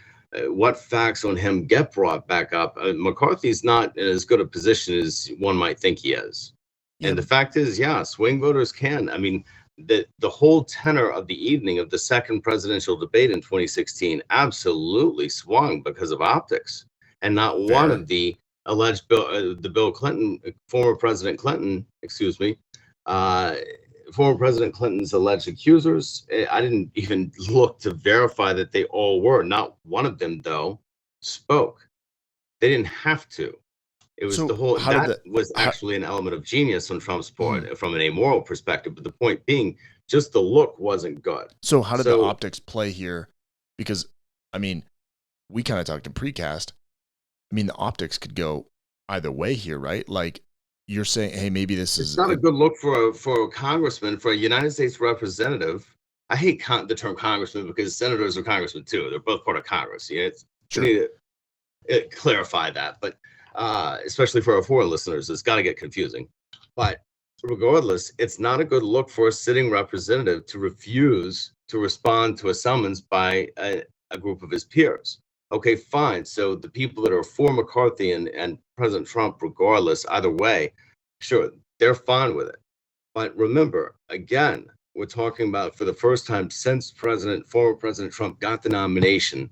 D: what facts on him get brought back up, McCarthy's not in as good a position as one might think he is.
C: Yeah.
D: And the fact is, yeah, swing voters can. I mean, the whole tenor of the evening of the second presidential debate in 2016 absolutely swung because of optics, and not one of the alleged Bill Clinton, former President Clinton, former President Clinton's alleged accusers. I didn't even look to verify that they all were. Not one of them, though, spoke. They didn't have to. It was actually an element of genius on Trump's part from an amoral perspective. But the point being, just the look wasn't good.
C: So how did the optics play here? Because, I mean, we kind of talked in precast. I mean, the optics could go either way here, right? Like, you're saying, hey, maybe it's
D: not a good look for a congressman, for a United States representative. I hate the term congressman because senators are congressmen too. They're both part of Congress. Yeah, we need to clarify that, but especially for our foreign listeners, it's got to get confusing. But regardless, it's not a good look for a sitting representative to refuse to respond to a summons by a group of his peers. Okay, fine. So the people that are for McCarthy and President Trump, regardless, either way, sure, they're fine with it. But remember, again, we're talking about, for the first time since former President Trump got the nomination,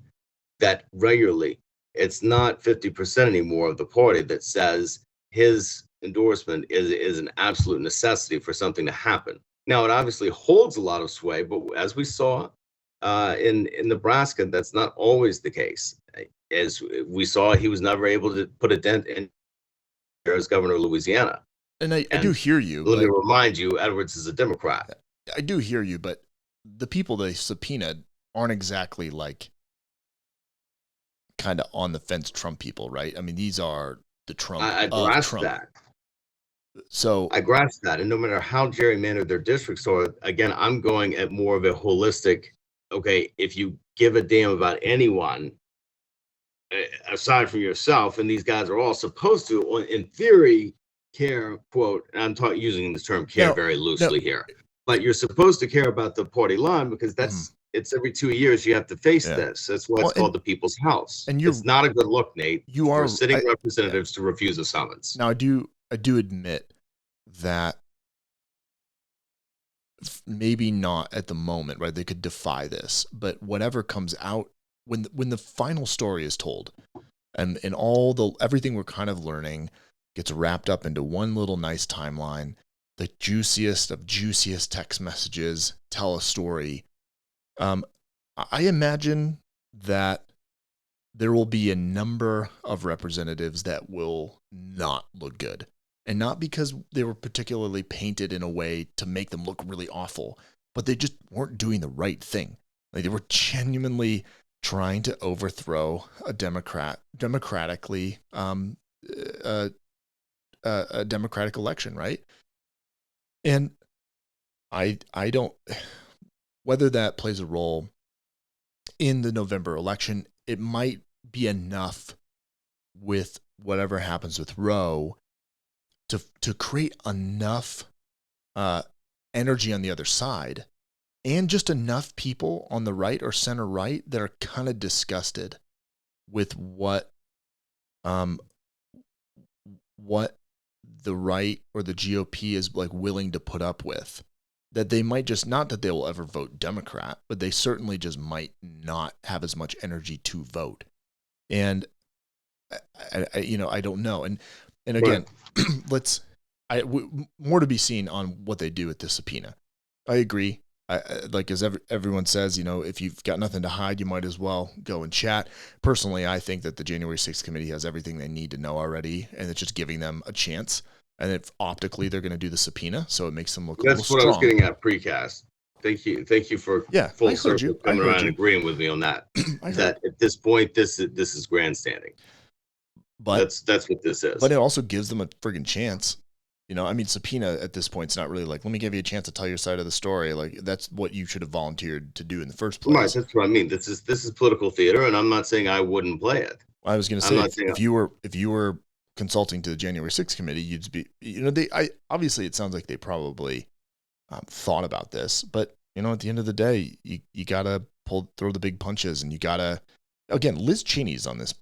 D: that regularly it's not 50% anymore of the party that says his endorsement is an absolute necessity for something to happen. Now, it obviously holds a lot of sway, but as we saw in Nebraska, that's not always the case. As we saw, he was never able to put a dent in as governor of Louisiana.
C: And I do hear you.
D: Let me remind you, Edwards is a Democrat.
C: I do hear you, but the people they subpoenaed aren't exactly like kind of on the fence Trump people, right? I mean, these are the Trump.
D: I grasp that.
C: So
D: I grasp that, and no matter how gerrymandered their districts are, again, I'm going at more of a holistic. Okay, if you give a damn about anyone aside from yourself, and these guys are all supposed to, in theory, care, quote, and I'm using this term care very loosely here, but you're supposed to care about the party line because it's every 2 years you have to face this. That's why it's called the People's House. And it's not a good look, Nate, for sitting representatives to refuse a summons.
C: Now, I do admit that maybe not at the moment, right? They could defy this, but whatever comes out when the final story is told, and everything we're kind of learning gets wrapped up into one little nice timeline, the juiciest of juiciest text messages tell a story. I imagine that there will be a number of representatives that will not look good. And not because they were particularly painted in a way to make them look really awful, but they just weren't doing the right thing. Like, they were genuinely trying to overthrow a democratically a democratic election, right? And I don't, whether that plays a role in the November election, it might be enough with whatever happens with Roe to create enough energy on the other side, and just enough people on the right or center right that are kind of disgusted with what the right or the GOP is like willing to put up with, that they might just, not that they will ever vote Democrat, but they certainly just might not have as much energy to vote. And I don't know. And again, more to be seen on what they do with this subpoena. I agree. Like, as everyone says, if you've got nothing to hide, you might as well go and chat. Personally, I think that the January 6th committee has everything they need to know already, and it's just giving them a chance. And if optically they're going to do the subpoena, so it makes them look a little strong.
D: That's what I was getting at precast. Thank you for full circle coming around and agreeing with me on that. That at this point, this is grandstanding.
C: But
D: that's what this is.
C: But it also gives them a friggin' chance. Subpoena at this point is not really like, let me give you a chance to tell your side of the story. Like, that's what you should have volunteered to do in the first place.
D: Right, that's what I mean. This is political theater, and I'm not saying I wouldn't play it.
C: I was going to say, if you were consulting to the January 6th committee, you'd be, obviously it sounds like they probably thought about this, but at the end of the day, you gotta throw the big punches, and you gotta, again, Liz Cheney's on this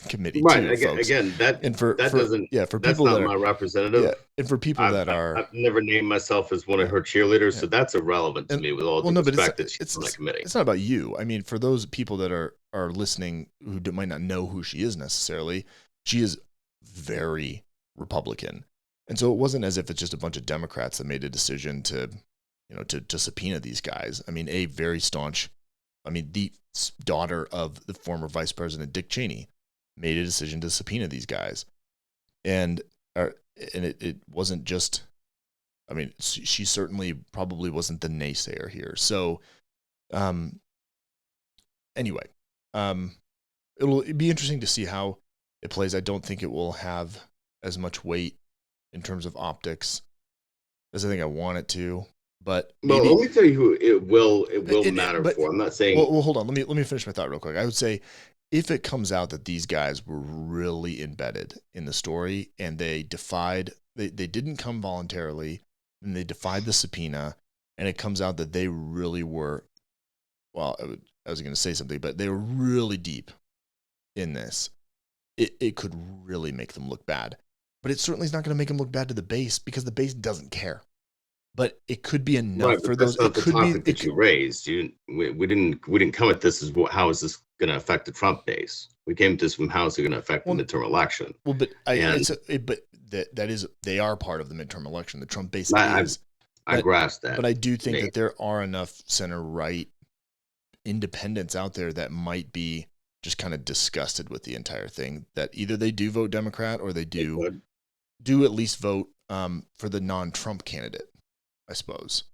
C: committee
D: Right.
C: too, folks.
D: Again, that
C: And for
D: doesn't.
C: for
D: That's
C: people
D: not
C: that are
D: my representative.
C: yeah, and for people
D: I've,
C: that are
D: I've never named myself as one of her cheerleaders, so that's irrelevant to me. With all due respect, that she's on that committee.
C: It's not about you. I mean, for those people that are listening who might not know who she is necessarily, she is very Republican, and so it wasn't as if it's just a bunch of Democrats that made a decision to subpoena these guys. I mean, a very staunch, the daughter of the former Vice President Dick Cheney made a decision to subpoena these guys, and it wasn't just. I mean, she certainly probably wasn't the naysayer here. So, anyway, it'll be interesting to see how it plays. I don't think it will have as much weight in terms of optics as I think I want it to. But maybe,
D: well, let me tell you who it will matter for. I'm not saying.
C: Well, hold on. Let me finish my thought real quick. I would say, if it comes out that these guys were really embedded in the story and they didn't come voluntarily, and they defied the subpoena, and it comes out that they really were, well, I was going to say something, but they were really deep in this, it could really make them look bad. But it certainly is not going to make them look bad to the base, because the base doesn't care. But it could be enough for those.
D: That's not the topic that you raised. We didn't come at this as how is this going to affect the Trump base? We came at this from how is it going to affect the midterm election?
C: Well, but they are part of the midterm election. The Trump base is.
D: I grasp that.
C: But I do think that there are enough center right independents out there that might be just kind of disgusted with the entire thing. That either they do vote Democrat or they do at least vote for the non-Trump candidate, I suppose.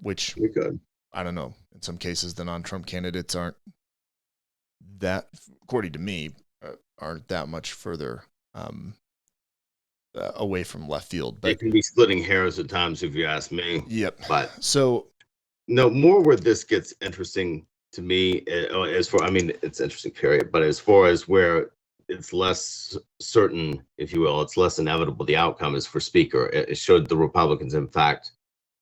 C: Which
D: we could.
C: I don't know. In some cases, the non-Trump candidates aren't that, according to me, aren't that much further away from left field. But
D: it can be splitting hairs at times, if you ask me.
C: Yep.
D: But
C: so,
D: no, more where this gets interesting to me, it's interesting, period. But as far as where it's less certain, if you will, it's less inevitable the outcome is for Speaker. It showed the Republicans, in fact,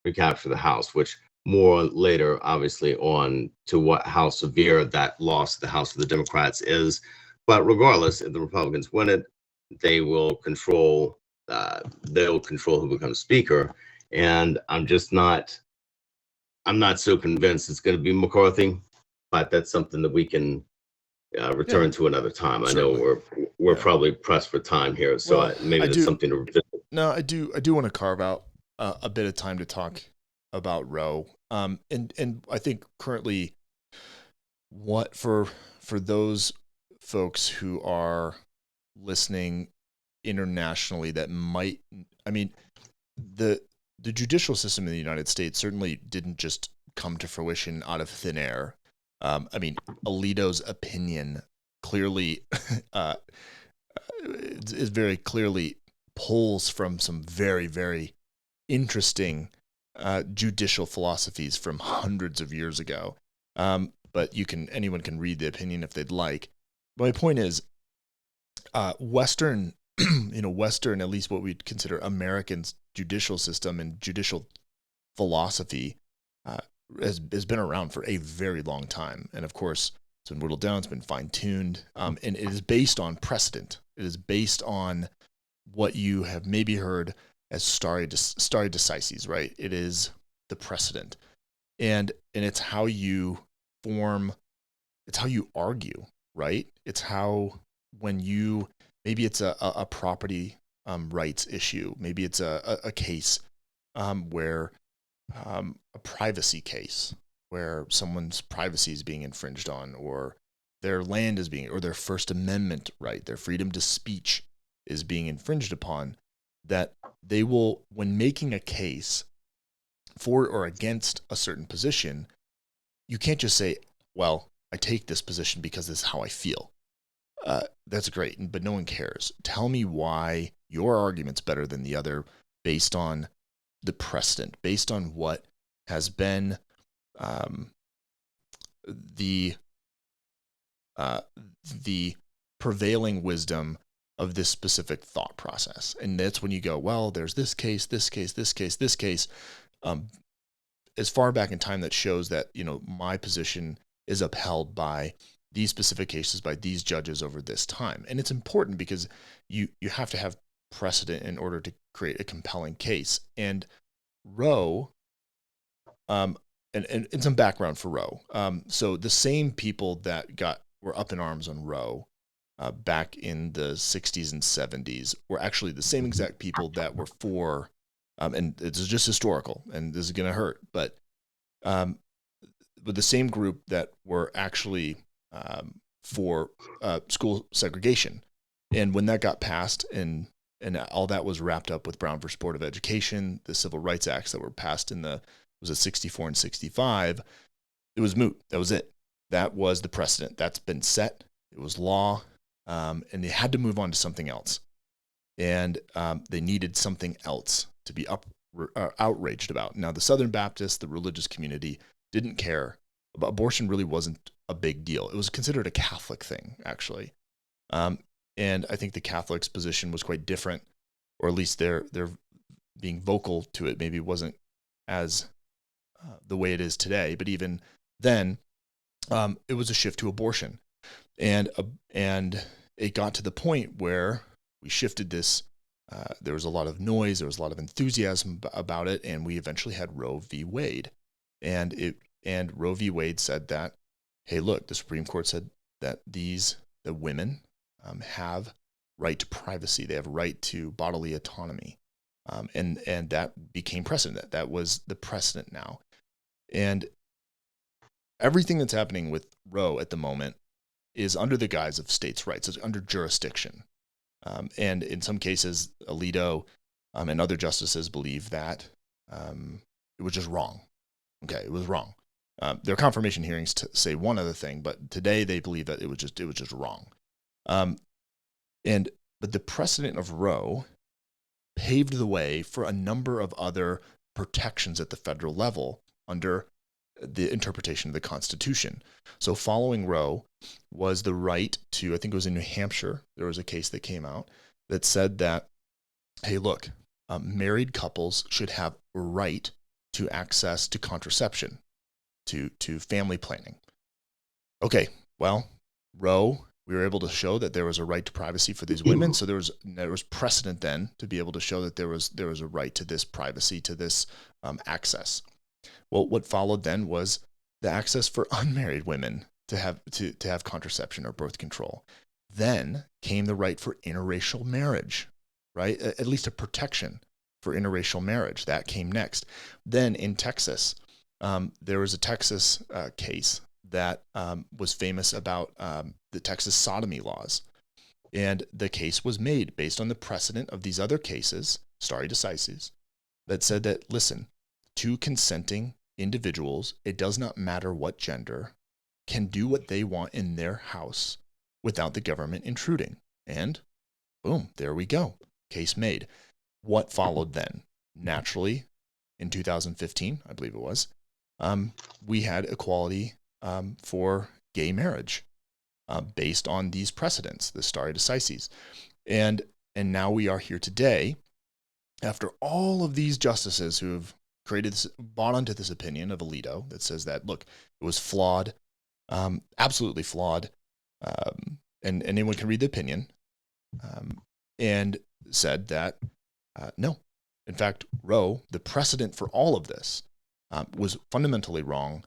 D: recapture the House, which more later, obviously, on to how severe that loss of the House of the Democrats is. But regardless, if the Republicans win it, they will control. They'll control who becomes Speaker. And I'm not so convinced it's going to be McCarthy, but that's something that we can return to another time. Certainly. I know we're probably pressed for time here, so maybe that's something to revisit.
C: No, I do want to carve out a bit of time to talk about Roe. And I think currently, what for those folks who are listening internationally that might, the judicial system in the United States certainly didn't just come to fruition out of thin air. Alito's opinion clearly is very clearly pulls from some very, very interesting judicial philosophies from hundreds of years ago. But anyone can read the opinion if they'd like. My point is, Western, at least what we'd consider American's judicial system and judicial philosophy has been around for a very long time. And of course, it's been whittled down, it's been fine-tuned, and it is based on precedent. It is based on what you have maybe heard as stare decisis, right? It is the precedent. And it's how you argue, right? It's how, maybe it's a property rights issue. Maybe it's a case where a privacy case where someone's privacy is being infringed on, or their land is or their First Amendment right, their freedom to speech is being infringed upon, that they will, when making a case for or against a certain position, you can't just say, well, I take this position because this is how I feel. That's great, but no one cares. Tell me why your argument's better than the other based on the precedent, based on what has been the prevailing wisdom of this specific thought process. And that's when you go, well, there's this case, this case, this case, this case. as far back in time that shows that, my position is upheld by these specific cases by these judges over this time. And it's important because you have to have precedent in order to create a compelling case. And Roe, and some background for Roe. So the same people that were up in arms on Roe back in the 60s and 70s were actually the same exact people that were for, and it's just historical, and this is going to hurt, but the same group that were actually for school segregation. And when that got passed and all that was wrapped up with Brown versus Board of Education, the Civil Rights Acts that were passed was it 64 and 65, it was moot. That was it. That was the precedent. That's been set. It was law. And they had to move on to something else. And they needed something else to be outraged about. Now, the Southern Baptists, the religious community, didn't care. Abortion really wasn't a big deal. It was considered a Catholic thing, actually. And I think the Catholics' position was quite different, or at least their being vocal to it maybe wasn't as the way it is today. But even then, it was a shift to abortion. And it got to the point where we shifted this. There was a lot of noise. There was a lot of enthusiasm about it. And we eventually had Roe v. Wade. And Roe v. Wade said that, hey, look, the Supreme Court said that the women have right to privacy. They have right to bodily autonomy. And that became precedent. That was the precedent now. And everything that's happening with Roe at the moment is under the guise of states' rights. It's under jurisdiction. And in some cases, Alito and other justices believe that it was just wrong. Okay, it was wrong. Their confirmation hearings say one other thing, but today they believe that it was just wrong. But the precedent of Roe paved the way for a number of other protections at the federal level under the interpretation of the Constitution. So following Roe was the right to, I think it was in New Hampshire, there was a case that came out that said that, hey, look, married couples should have a right to access to contraception, to family planning. Okay, well, Roe, we were able to show that there was a right to privacy for these women. So there was precedent then to be able to show that there was a right to this privacy, to this access. Well, what followed then was the access for unmarried women to have contraception or birth control. Then came the right for interracial marriage, right? At least a protection for interracial marriage. That came next. Then in Texas, there was a Texas case that was famous about the Texas sodomy laws. And the case was made based on the precedent of these other cases, stare decisis, that said that, listen, two consenting individuals, it does not matter what gender, can do what they want in their house without the government intruding. And boom, there we go. Case made. What followed then? Naturally, in 2015, I believe it was, we had equality for gay marriage based on these precedents, the stare decisis. And now we are here today after all of these justices who have bought onto this opinion of Alito that says that, look, it was flawed, absolutely flawed, and anyone can read the opinion, and said that, no. In fact, Roe, the precedent for all of this, was fundamentally wrong.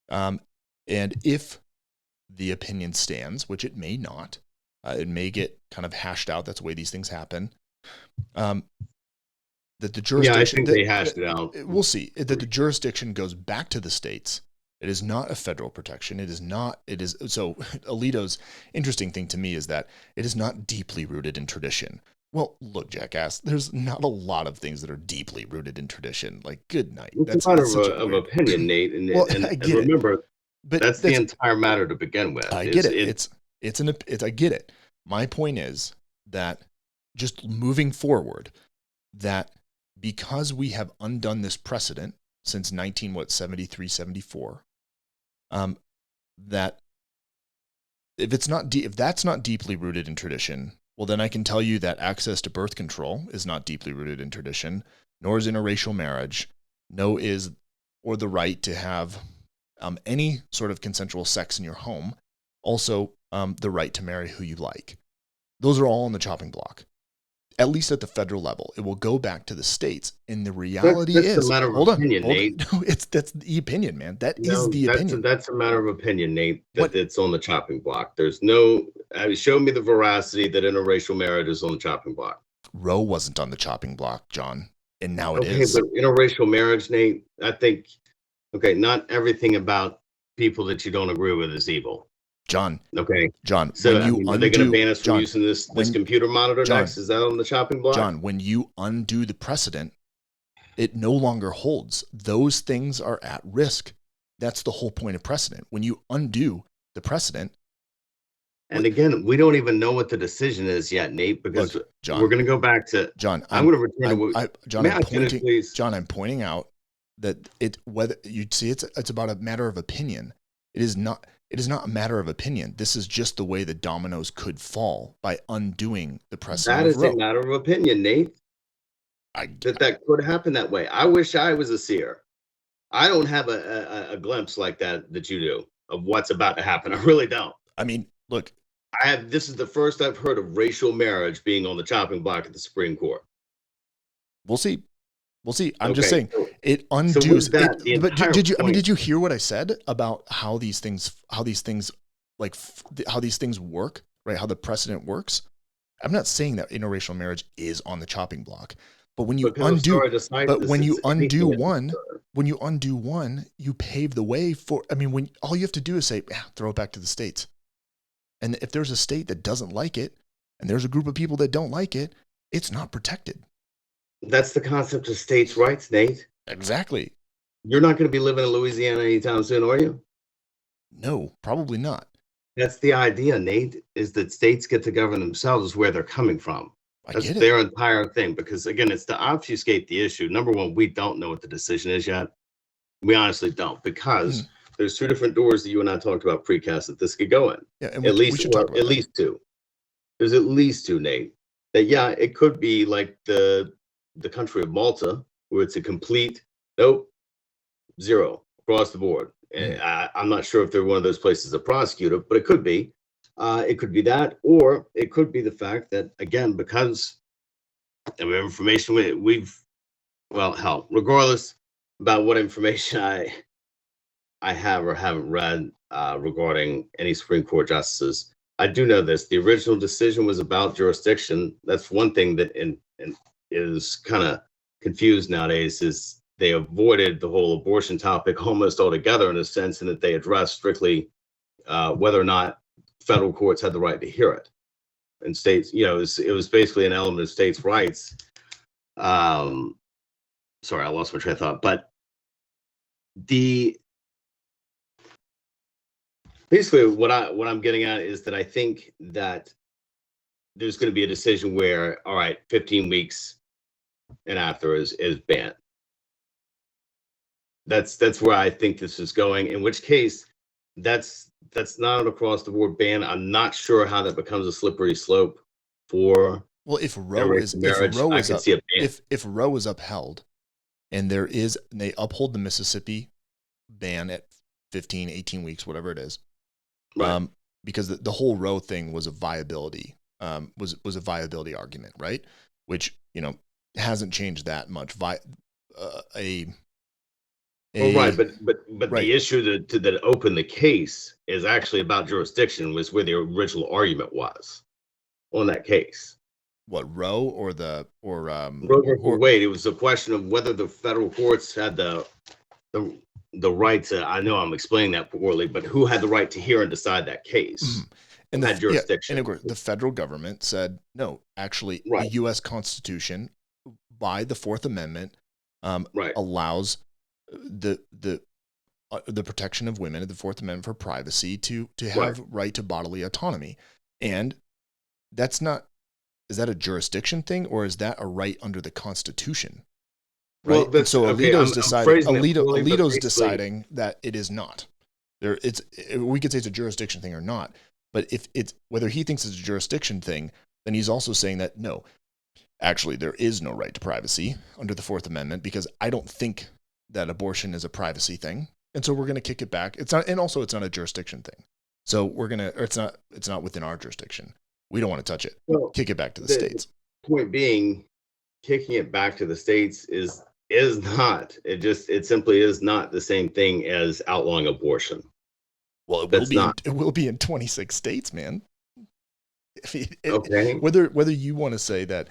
C: And if the opinion stands, which it may not, it may get kind of hashed out. That's the way these things happen. That the jurisdiction,
D: I think they hashed it out.
C: We'll see that the jurisdiction goes back to the states. It is not a federal protection. It is so Alito's interesting thing to me is that it is not deeply rooted in tradition. Well, look, jackass, there's not a lot of things that are deeply rooted in tradition. Like, good night.
D: It's a matter of opinion, Nate. And,
C: well,
D: and remember, that's the entire matter to begin with.
C: I get it. I get it. My point is that just moving forward, that because we have undone this precedent since 73, 74, that if that's not deeply rooted in tradition, well, then I can tell you that access to birth control is not deeply rooted in tradition, nor is interracial marriage, or the right to have any sort of consensual sex in your home. Also, the right to marry who you like. Those are all on the chopping block. At least at the federal level, it will go back to the states. And the reality
D: that's a matter of opinion, Nate.
C: No, that's the opinion, man. That is the opinion.
D: That's a matter of opinion, Nate. That it's on the chopping block. There's no. Show me the veracity that interracial marriage is on the chopping block.
C: Roe wasn't on the chopping block, John, and now it is.
D: But interracial marriage, Nate. I think. Okay, not everything about people that you don't agree with is evil.
C: John.
D: Okay.
C: John.
D: So are they going to ban us from using this computer monitor next? Is that on the chopping block?
C: John, when you undo the precedent, it no longer holds. Those things are at risk. That's the whole point of precedent. When you undo the precedent.
D: And again, we don't even know what the decision is yet, Nate, because John, we're going to go back to
C: John.
D: I'm going to return to
C: John. I'm pointing out that whether you see it's about a matter of opinion. It is not a matter of opinion. This is just the way the dominoes could fall by undoing the precedent.
D: That is a matter of opinion, Nate. That could happen that way. I wish I was a seer. I don't have a glimpse like that you do of what's about to happen. I really don't.
C: I mean, look.
D: This is the first I've heard of racial marriage being on the chopping block at the Supreme Court.
C: We'll see. I'm just saying it undoes. But did you hear what I said about how these things work, right? How the precedent works. I'm not saying that interracial marriage is on the chopping block, but when you undo one, you pave the way for. I mean, when all you have to do is say, throw it back to the states, and if there's a state that doesn't like it, and there's a group of people that don't like it, it's not protected.
D: That's the concept of states' rights, Nate.
C: Exactly.
D: You're not going to be living in Louisiana anytime soon, are you?
C: No, probably not.
D: That's the idea, Nate, is that states get to govern themselves where they're coming from. That's their entire thing. Because, again, it's to obfuscate the issue. Number one, we don't know what the decision is yet. We honestly don't, because there's two different doors that you and I talked about precast that this could go in.
C: Yeah, and
D: at least two. There's at least two, Nate. That, it could be like the country of Malta, where it's a complete zero across the board. And I'm not sure if they're one of those places to prosecute it, but it could be. It could be that, or it could be the fact that, again, because of information regardless about what information I have or haven't read regarding any Supreme Court justices, I do know this. The original decision was about jurisdiction. That's one thing that is kind of confused nowadays, is they avoided the whole abortion topic almost altogether, in a sense, in that they addressed strictly whether or not federal courts had the right to hear it. And states, it was basically an element of states' rights. Sorry, I lost my train of thought. But basically what I'm getting at is that I think that there's going to be a decision where, all right, 15 weeks and after is banned. That's where I think this is going. In which case, that's not an across the board ban. I'm not sure how that becomes a slippery slope for.
C: Well, if Roe is upheld, and they uphold the Mississippi ban at 15, 18 weeks, whatever it is,
D: right?
C: Because the whole Roe thing was a viability was a viability argument, right? Which hasn't changed that much. Right,
D: but the issue that opened the case is actually about jurisdiction, was where the original argument was on that case.
C: What, Roe or
D: Roe v Wade? It was a question of whether the federal courts had the right to. I know I'm explaining that poorly, but who had the right to hear and decide that case? Mm-hmm. And that jurisdiction.
C: And the federal government said no. Actually, the U.S. Constitution, by the Fourth Amendment, allows the protection of women, the Fourth Amendment for privacy, to have right to bodily autonomy. And that's not, is that a jurisdiction thing, or is that a right under the Constitution? Right.
D: Well,
C: so Alito's deciding that it is not. We could say it's a jurisdiction thing or not, but if it's whether he thinks it's a jurisdiction thing, then he's also saying that no, actually there is no right to privacy under the Fourth Amendment, because I don't think that abortion is a privacy thing. And so we're going to kick it back. It's not, and also it's not a jurisdiction thing. So we're going to, or it's not within our jurisdiction. We don't want to touch it.
D: Well,
C: kick it back to the states.
D: Point being, kicking it back to the states is not, it simply is not the same thing as outlawing abortion.
C: Well, it will be in 26 states, man.
D: Okay.
C: Whether you want to say that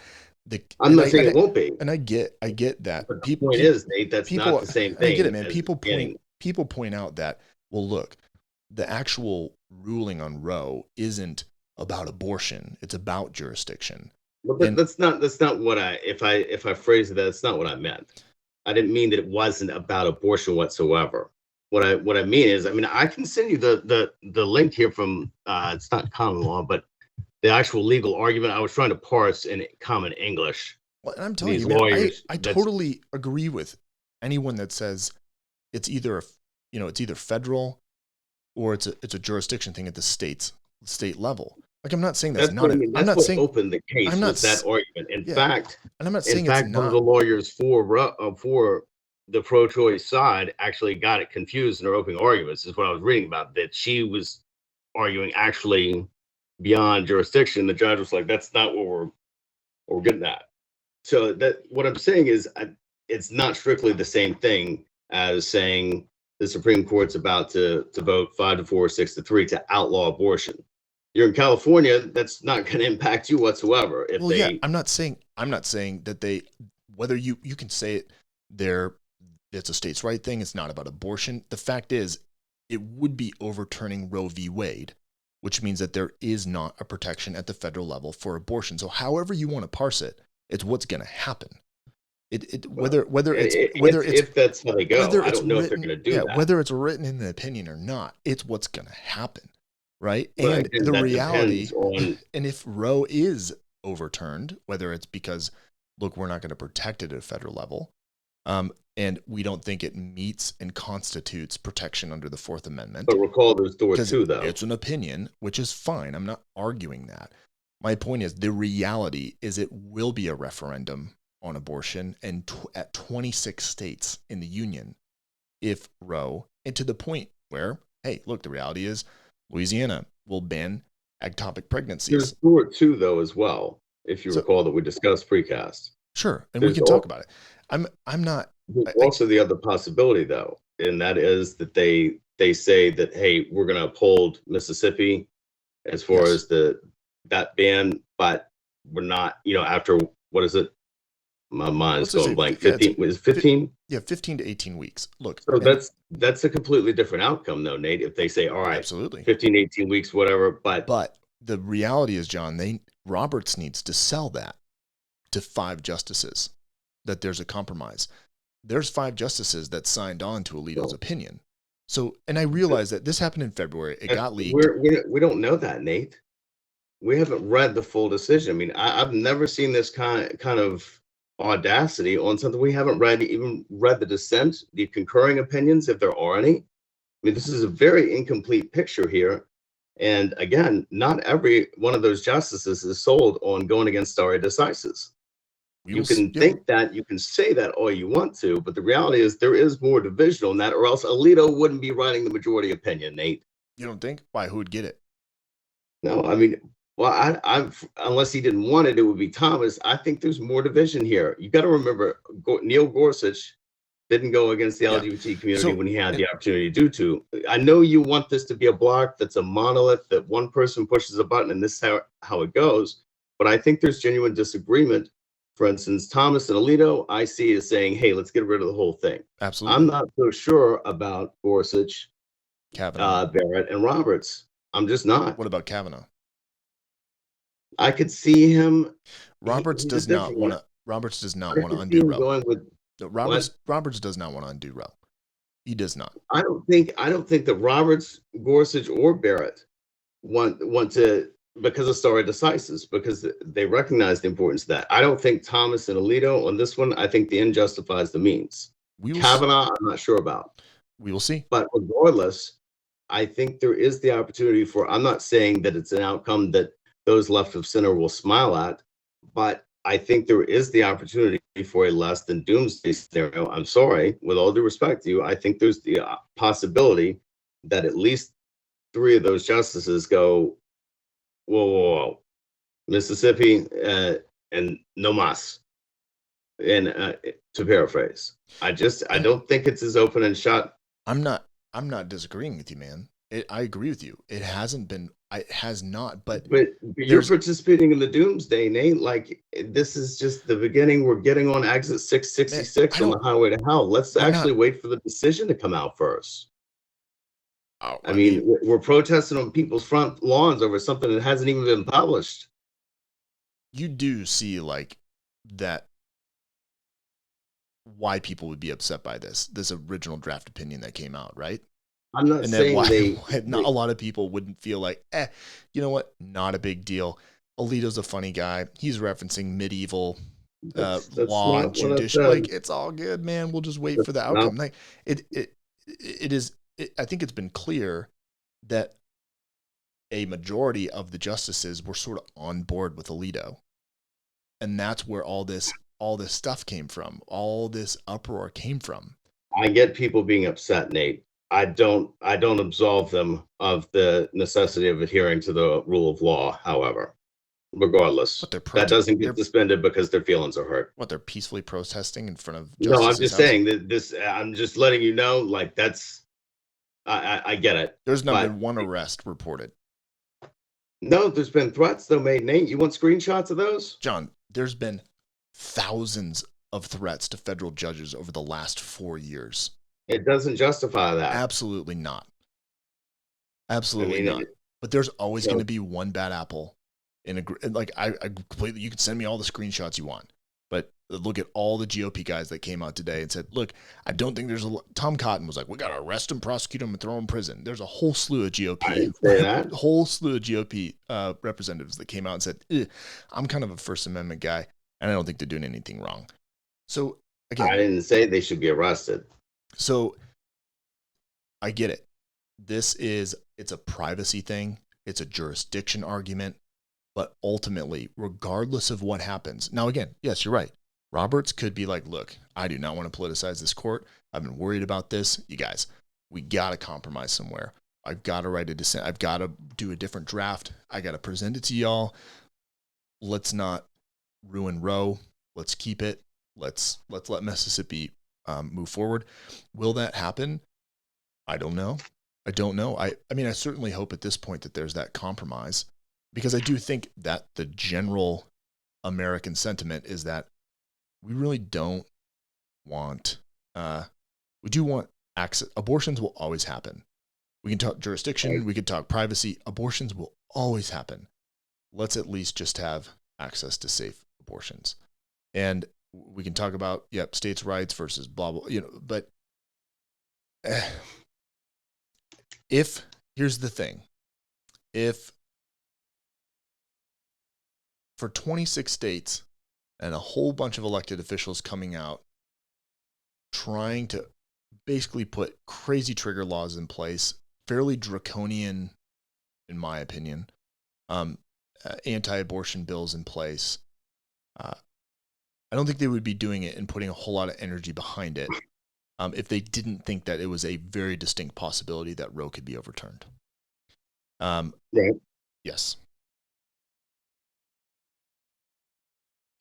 D: I'm not saying it won't be.
C: And I get that.
D: But the point is, Nate, that's not the same thing.
C: I get it, man. People point out that, well, look, the actual ruling on Roe isn't about abortion. It's about jurisdiction.
D: Well, that's not what if I phrase it, that's not what I meant. I didn't mean that it wasn't about abortion whatsoever. What I mean is, I can send you the link here from it's not common law, but the actual legal argument. I was trying to parse in common English.
C: Well, and I'm telling you, man, I totally agree with anyone that says it's either federal or it's a jurisdiction thing at the state level. Like, I'm not saying that's not. I'm not saying open the case with that argument. In fact, and I'm not saying it's not.
D: One of the lawyers for the pro-choice side actually got it confused in her opening arguments. Is what I was reading about, that she was arguing actually beyond jurisdiction. The judge was like, "That's not what we're getting at." So that what I'm saying is, it's not strictly the same thing as saying the Supreme Court's about to vote 5-4, 6-3 to outlaw abortion. You're in California, that's not going to impact you whatsoever.
C: I'm not saying that whether you can say it there, it's a states' right thing. It's not about abortion. The fact is, it would be overturning Roe V Wade, which means that there is not a protection at the federal level for abortion. So however you want to parse it, it's what's going to happen. Whether if that's how they go, I don't know if they're going to do that. Whether it's written in the opinion or not, it's what's going to happen. Right. And the reality, and if Roe is overturned, whether it's because, look, we're not going to protect it at a federal level, and we don't think it meets and constitutes protection under the Fourth Amendment.
D: But recall there's doors too, though.
C: It's an opinion, which is fine. I'm not arguing that. My point is, the reality is it will be a referendum on abortion and at 26 states in the union if Roe, and to the point where, hey, look, the reality is, Louisiana will ban ectopic pregnancies.
D: There's Stewart too, though, as well. If you recall that we discussed precast.
C: Sure, and we can talk about it. I'm not.
D: There's also the other possibility, though, and that is that they say that, hey, we're going to uphold Mississippi as far as that ban, but we're not. After what is it? My mind's going blank. 15 was 15.
C: Yeah, 15 to 18 weeks. Look,
D: so that's a completely different outcome, though, Nate. If they say, all right,
C: absolutely,
D: 15, 18 weeks, whatever. But
C: the reality is, John, Roberts needs to sell that to 5 justices that there's a compromise. There's 5 justices that signed on to Alito's opinion. So, and I realize that this happened in February. It got leaked.
D: We don't know that, Nate. We haven't read the full decision. I've never seen this kind of audacity on something we haven't read the dissent, the concurring opinions, if there are any. This is a very incomplete picture here. And again, not every one of those justices is sold on going against stare decisis. You can think that, you can say that all you want to, but the reality is there is more division on that, or else Alito wouldn't be writing the majority opinion, Nate.
C: You don't think? Why? Who would get it?
D: No, well, unless he didn't want it, it would be Thomas. I think there's more division here. You got to remember, Neil Gorsuch didn't go against the LGBT community when he had the opportunity to. I know you want this to be a block that's a monolith, that one person pushes a button and this is how it goes. But I think there's genuine disagreement. For instance, Thomas and Alito, I see as saying, hey, let's get rid of the whole thing.
C: Absolutely.
D: I'm not so sure about Gorsuch,
C: Kavanaugh,
D: Barrett, and Roberts. I'm just not.
C: What about Kavanaugh?
D: I could see him.
C: Roberts does not want to undo Roe. Roberts does not want to undo Roe. He does not.
D: I don't think that Roberts, Gorsuch, or Barrett want to, because of stare decisis, because they recognize the importance of that. I don't think Thomas and Alito on this one. I think the end justifies the means. Kavanaugh, I'm not sure about.
C: We will see.
D: But regardless, I think there is the opportunity for. I'm not saying that it's an outcome that those left of center will smile at, but I think there is the opportunity for a less than doomsday scenario. I'm sorry, with all due respect to you, I think there's the possibility that at least 3 of those justices go, whoa, whoa, whoa. Mississippi and no mas. And to paraphrase, I don't think it's as open and shut.
C: I'm not disagreeing with you, man. I agree with you. It hasn't been. It has not. But
D: you're participating in the doomsday, Nate. Like, this is just the beginning. We're getting on exit 666 on the highway to hell. Let's actually wait for the decision to come out first.
C: Oh,
D: I mean, we're protesting on people's front lawns over something that hasn't even been published.
C: You do see like that. Why people would be upset by this original draft opinion that came out, right?
D: I'm not saying
C: why not a lot of people wouldn't feel like, you know what? Not a big deal. Alito's a funny guy. He's referencing medieval law and judicial. Like, it's all good, man. We'll just wait for the outcome. Like it is. I think it's been clear that a majority of the justices were sort of on board with Alito, and that's where all this stuff came from. All this uproar came from.
D: I get people being upset, Nate. I don't absolve them of the necessity of adhering to the rule of law, however, regardless. That doesn't get suspended because their feelings are hurt.
C: What, they're peacefully protesting in front of
D: No, I'm just saying that I'm just letting you know, like, that's, I get it.
C: There's not been one arrest reported.
D: No, there's been threats though made, Nate. You want screenshots of those?
C: John, there's been thousands of threats to federal judges over the last 4 years.
D: It doesn't justify that.
C: Absolutely not. Absolutely not. But there's always going to be one bad apple. I completely. You can send me all the screenshots you want, but look at all the GOP guys that came out today and said, "Look, I don't think there's Tom Cotton was like, we got to arrest him, prosecute him, and throw him in prison." There's a whole slew of GOP,
D: I didn't say that.
C: whole slew of GOP representatives that came out and said, "I'm kind of a First Amendment guy, and I don't think they're doing anything wrong." So again,
D: I didn't say they should be arrested.
C: So I get it. It's a privacy thing. It's a jurisdiction argument. But ultimately, regardless of what happens, now again, yes, you're right. Roberts could be like, look, I do not want to politicize this court. I've been worried about this. You guys, we got to compromise somewhere. I've got to write a dissent. I've got to do a different draft. I got to present it to y'all. Let's not ruin Roe. Let's keep it. Let's let Mississippi move forward. Will that happen? I don't know. I mean, I certainly hope at this point that there's that compromise, because I do think that the general American sentiment is that we really don't want, we do want access. Abortions will always happen. We can talk jurisdiction. We can talk privacy. Abortions will always happen. Let's at least just have access to safe abortions. And we can talk about, states' rights versus blah, blah, but here's the thing. If for 26 states and a whole bunch of elected officials coming out trying to basically put crazy trigger laws in place, fairly draconian, in my opinion, anti-abortion bills in place, I don't think they would be doing it and putting a whole lot of energy behind it if they didn't think that it was a very distinct possibility that Roe could be overturned.
D: Right.
C: Yes.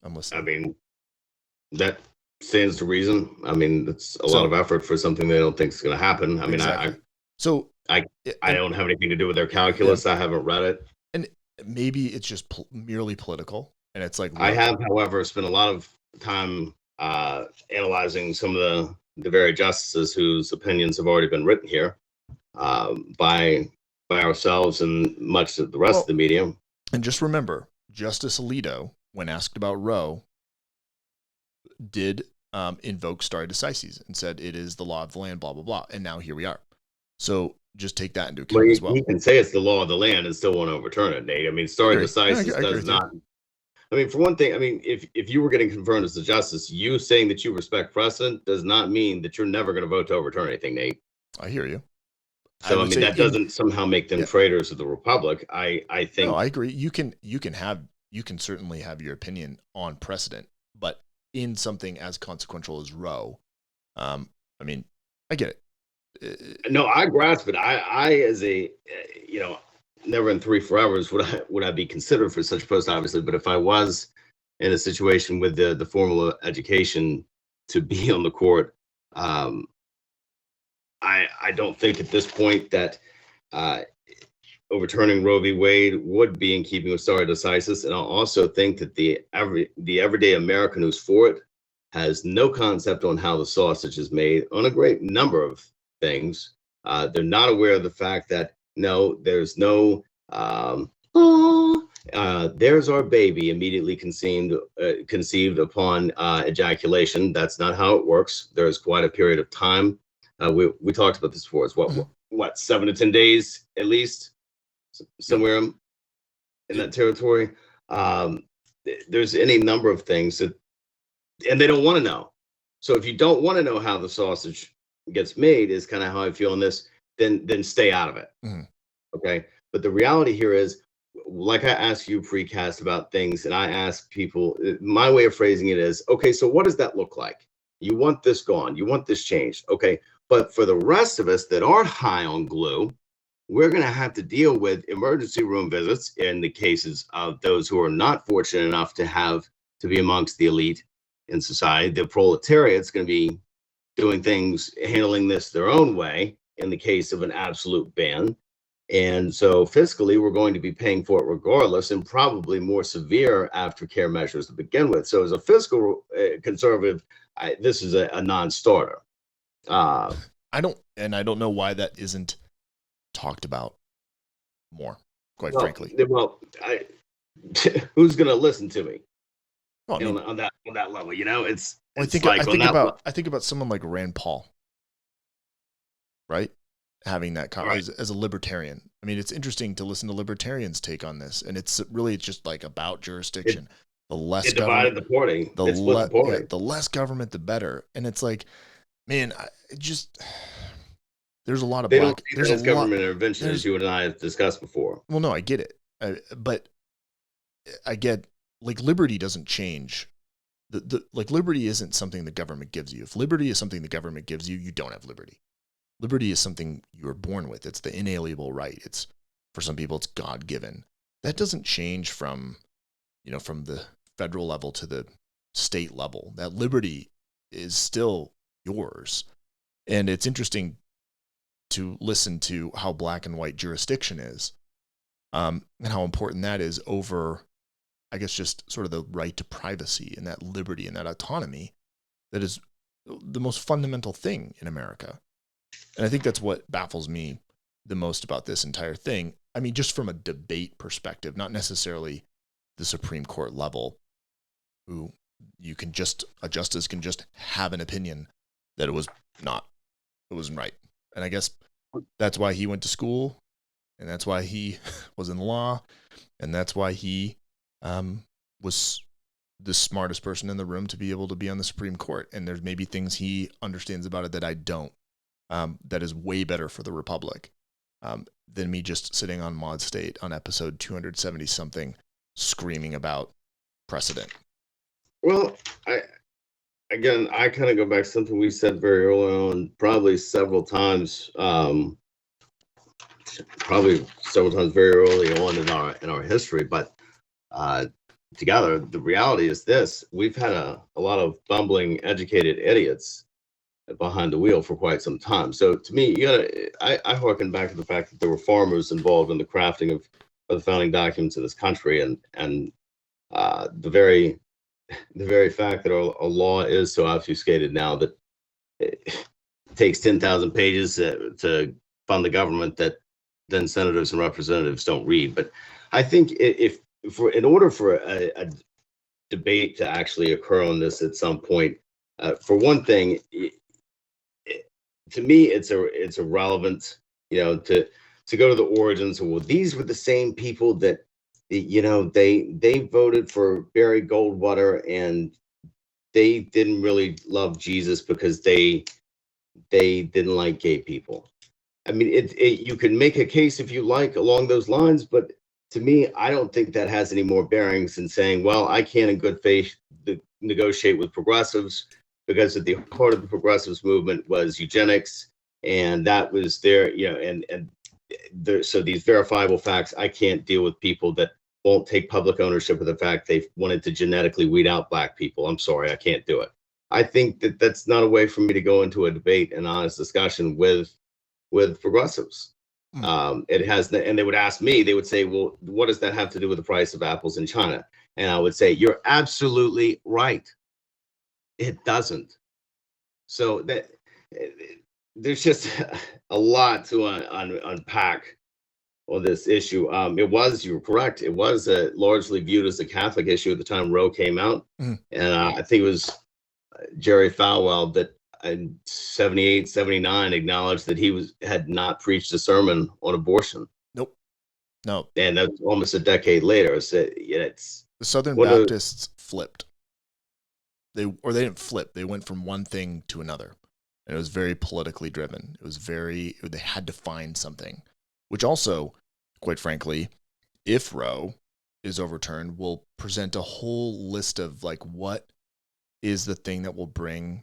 C: I'm listening.
D: I mean, that stands to reason. I mean, it's a lot of effort for something they don't think is going to happen. I mean,
C: exactly.
D: I don't have anything to do with their calculus. I haven't read it.
C: And maybe it's just merely political. And it's like,
D: I have, however, spent a lot of time analyzing some of the very justices whose opinions have already been written here by ourselves and much of the rest of the media.
C: And just remember, Justice Alito, when asked about Roe, did invoke stare decisis and said it is the law of the land, blah, blah, blah. And now here we are. So just take that into account as well.
D: He can say it's the law of the land and still won't overturn it, Nate. I mean, stare decisis does not. I mean, for one thing, I mean, if you were getting confirmed as a justice, you saying that you respect precedent does not mean that you're never going to vote to overturn anything, Nate.
C: I hear you.
D: So I mean, that doesn't somehow make them traitors of the republic. I think.
C: No, I agree. You can certainly have your opinion on precedent, but in something as consequential as Roe. I mean, I get it.
D: No, I grasp it. I as a, never in three forevers would I be considered for such a post, obviously. But if I was in a situation with the formal education to be on the court, I don't think at this point that overturning Roe v. Wade would be in keeping with stare decisis. And I also think that the everyday American who's for it has no concept on how the sausage is made on a great number of things. They're not aware of the fact that there's no there's our baby immediately conceived upon ejaculation. That's not how it works. There's quite a period of time. We talked about this before. It's what 7 to 10 days at least, somewhere in that territory. There's any number of things that, and they don't want to know. So if you don't want to know how the sausage gets made, is kind of how I feel on this, then stay out of it.
C: Mm-hmm.
D: Okay. But the reality here is, like I asked you precast about things, and I ask people, my way of phrasing it is, okay, so what does that look like? You want this gone, you want this changed. Okay. But for the rest of us that aren't high on glue, we're going to have to deal with emergency room visits in the cases of those who are not fortunate enough to be amongst the elite in society. The proletariat's going to be doing things, handling this their own way in the case of an absolute ban. And so fiscally, we're going to be paying for it regardless, and probably more severe aftercare measures to begin with. So as a fiscal conservative, this is a non-starter.
C: I don't know why that isn't talked about more, quite frankly.
D: Well, who's going to listen to me?
C: Well, I mean,
D: on that level, it's.
C: I think about someone like Rand Paul, right? Having that as a libertarian. I mean, it's interesting to listen to libertarians' take on this, and it's just like about jurisdiction. The less government, the less government, the better. And it's like, man, there's a lot of
D: there's government intervention, as you and I have discussed before.
C: Well, no, I get it, but I get, like, liberty doesn't change. Like, liberty isn't something the government gives you. If liberty is something the government gives you, you don't have liberty. Liberty is something you are born with. It's the inalienable right. It's, for some people, it's God-given. That doesn't change from the federal level to the state level. That liberty is still yours. And it's interesting to listen to how black and white jurisdiction is, and how important that is over, I guess, just sort of the right to privacy and that liberty and that autonomy that is the most fundamental thing in America. And I think that's what baffles me the most about this entire thing. I mean, just from a debate perspective, not necessarily the Supreme Court level, who a justice can just have an opinion that it wasn't right. And I guess that's why he went to school, and that's why he was in law, and that's why he was the smartest person in the room to be able to be on the Supreme Court. And there's maybe things he understands about it that I don't, that is way better for the Republic than me just sitting on ModState on episode 270 something screaming about precedent.
D: Well, I kind of go back to something we said very early on, probably several times very early on in our history. But together, the reality is this: we've had a lot of bumbling, educated idiots behind the wheel for quite some time. So to me, I harken back to the fact that there were farmers involved in the crafting of the founding documents of this country, and the very fact that our law is so obfuscated now that it takes 10,000 pages to fund the government that then senators and representatives don't read. But I think in order for a debate to actually occur on this at some point, for one thing, to me, it's irrelevant, to go to the origins. Well, these were the same people that, they voted for Barry Goldwater, and they didn't really love Jesus because they didn't like gay people. I mean, you can make a case if you like along those lines, but to me, I don't think that has any more bearings than saying, well, I can't in good faith negotiate with progressives because at the heart of the progressives movement was eugenics, and that was their, so these verifiable facts. I can't deal with people that won't take public ownership of the fact they wanted to genetically weed out black people. I'm sorry, I can't do it. I think that that's not a way for me to go into a debate and honest discussion with progressives. It has, and they would ask me, they would say, well, what does that have to do with the price of apples in China? And I would say, you're absolutely right. It doesn't. So that there's just a lot to unpack on this issue. You were correct. It was largely viewed as a Catholic issue at the time Roe came out. And I think it was Jerry Falwell that in 78, 79 acknowledged that he had not preached a sermon on abortion.
C: No.
D: And that's almost a decade later. So it's
C: the Southern Baptists flipped. They didn't flip. They went from one thing to another. And it was very politically driven. They had to find something, which also, quite frankly, if Roe is overturned, will present a whole list of like, what is the thing that will bring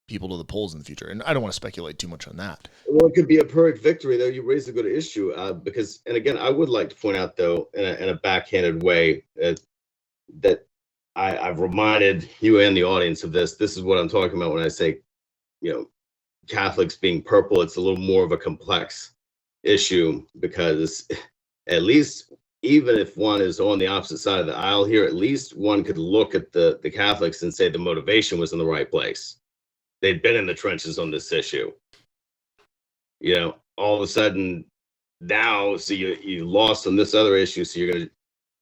C: people to the polls in the future. And I don't want to speculate too much on that.
D: Well, it could be a Pyrrhic victory, though. You raised a good issue because, and again, I would like to point out, though, in a backhanded way, that I've reminded you and the audience of this. This is what I'm talking about when I say, Catholics being purple. It's a little more of a complex issue because at least, even if one is on the opposite side of the aisle here, at least one could look at the Catholics and say the motivation was in the right place. They'd been in the trenches on this issue. All of a sudden now, so you lost on this other issue, so you're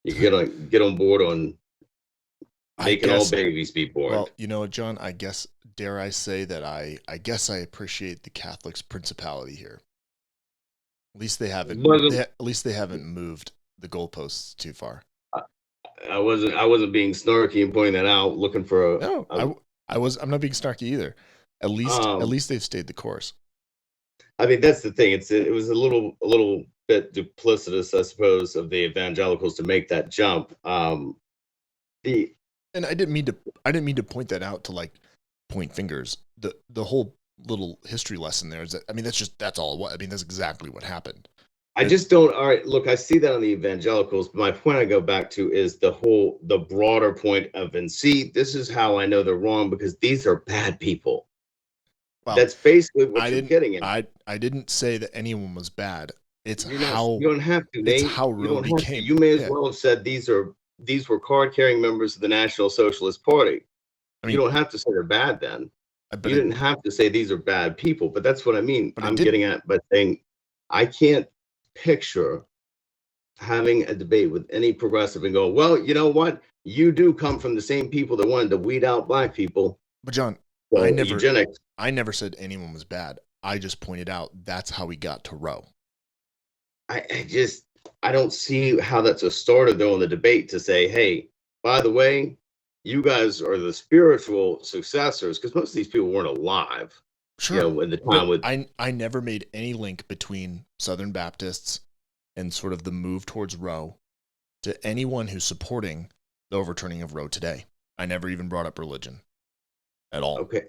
D: gonna get on board on making all babies be born.
C: Well, you know what, John? Dare I say that I guess I appreciate the Catholics' principality here. At least they haven't. At least they haven't moved the goalposts too far.
D: I wasn't being snarky and pointing that out, looking for
C: I'm not being snarky either. At least they've stayed the course.
D: I mean, that's the thing. It was a little bit duplicitous, I suppose, of the evangelicals to make that jump. And
C: I didn't mean to point that out to like point fingers. The whole little history lesson there is that, I mean, that's all it was. I mean, that's exactly what happened.
D: I just don't. All right, look, I see that on the evangelicals. But my point I go back to is the broader point of, and see, this is how I know they're wrong, because these are bad people. Well, that's basically what you're getting at.
C: I didn't say that anyone was bad. It's
D: you
C: don't have to. It's how Roe became.
D: You may as well have said these were card-carrying members of the National Socialist Party. I mean, you don't have to say they're bad then. You didn't have to say these are bad people, but that's what I mean. I'm getting at by saying I can't picture having a debate with any progressive and go, well, you know what? You do come from the same people that wanted to weed out black people.
C: But John,
D: so
C: I never said anyone was bad. I just pointed out that's how we got to Roe.
D: I don't see how that's a starter though in the debate to say, hey, by the way, you guys are the spiritual successors, because most of these people weren't alive.
C: Sure.
D: In the time
C: I never made any link between Southern Baptists and sort of the move towards Roe to anyone who's supporting the overturning of Roe today. I never even brought up religion at all.
D: Okay.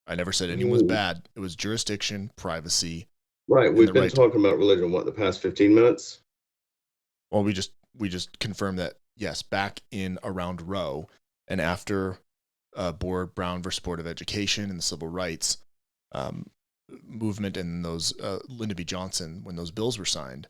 C: I never said anyone was bad. It was jurisdiction, privacy.
D: Right. We've been talking about religion, the past 15 minutes?
C: Well, we just confirmed that, yes, back in around Roe and after Brown versus Board of Education and the civil rights movement and those Lyndon B. Johnson, when those bills were signed,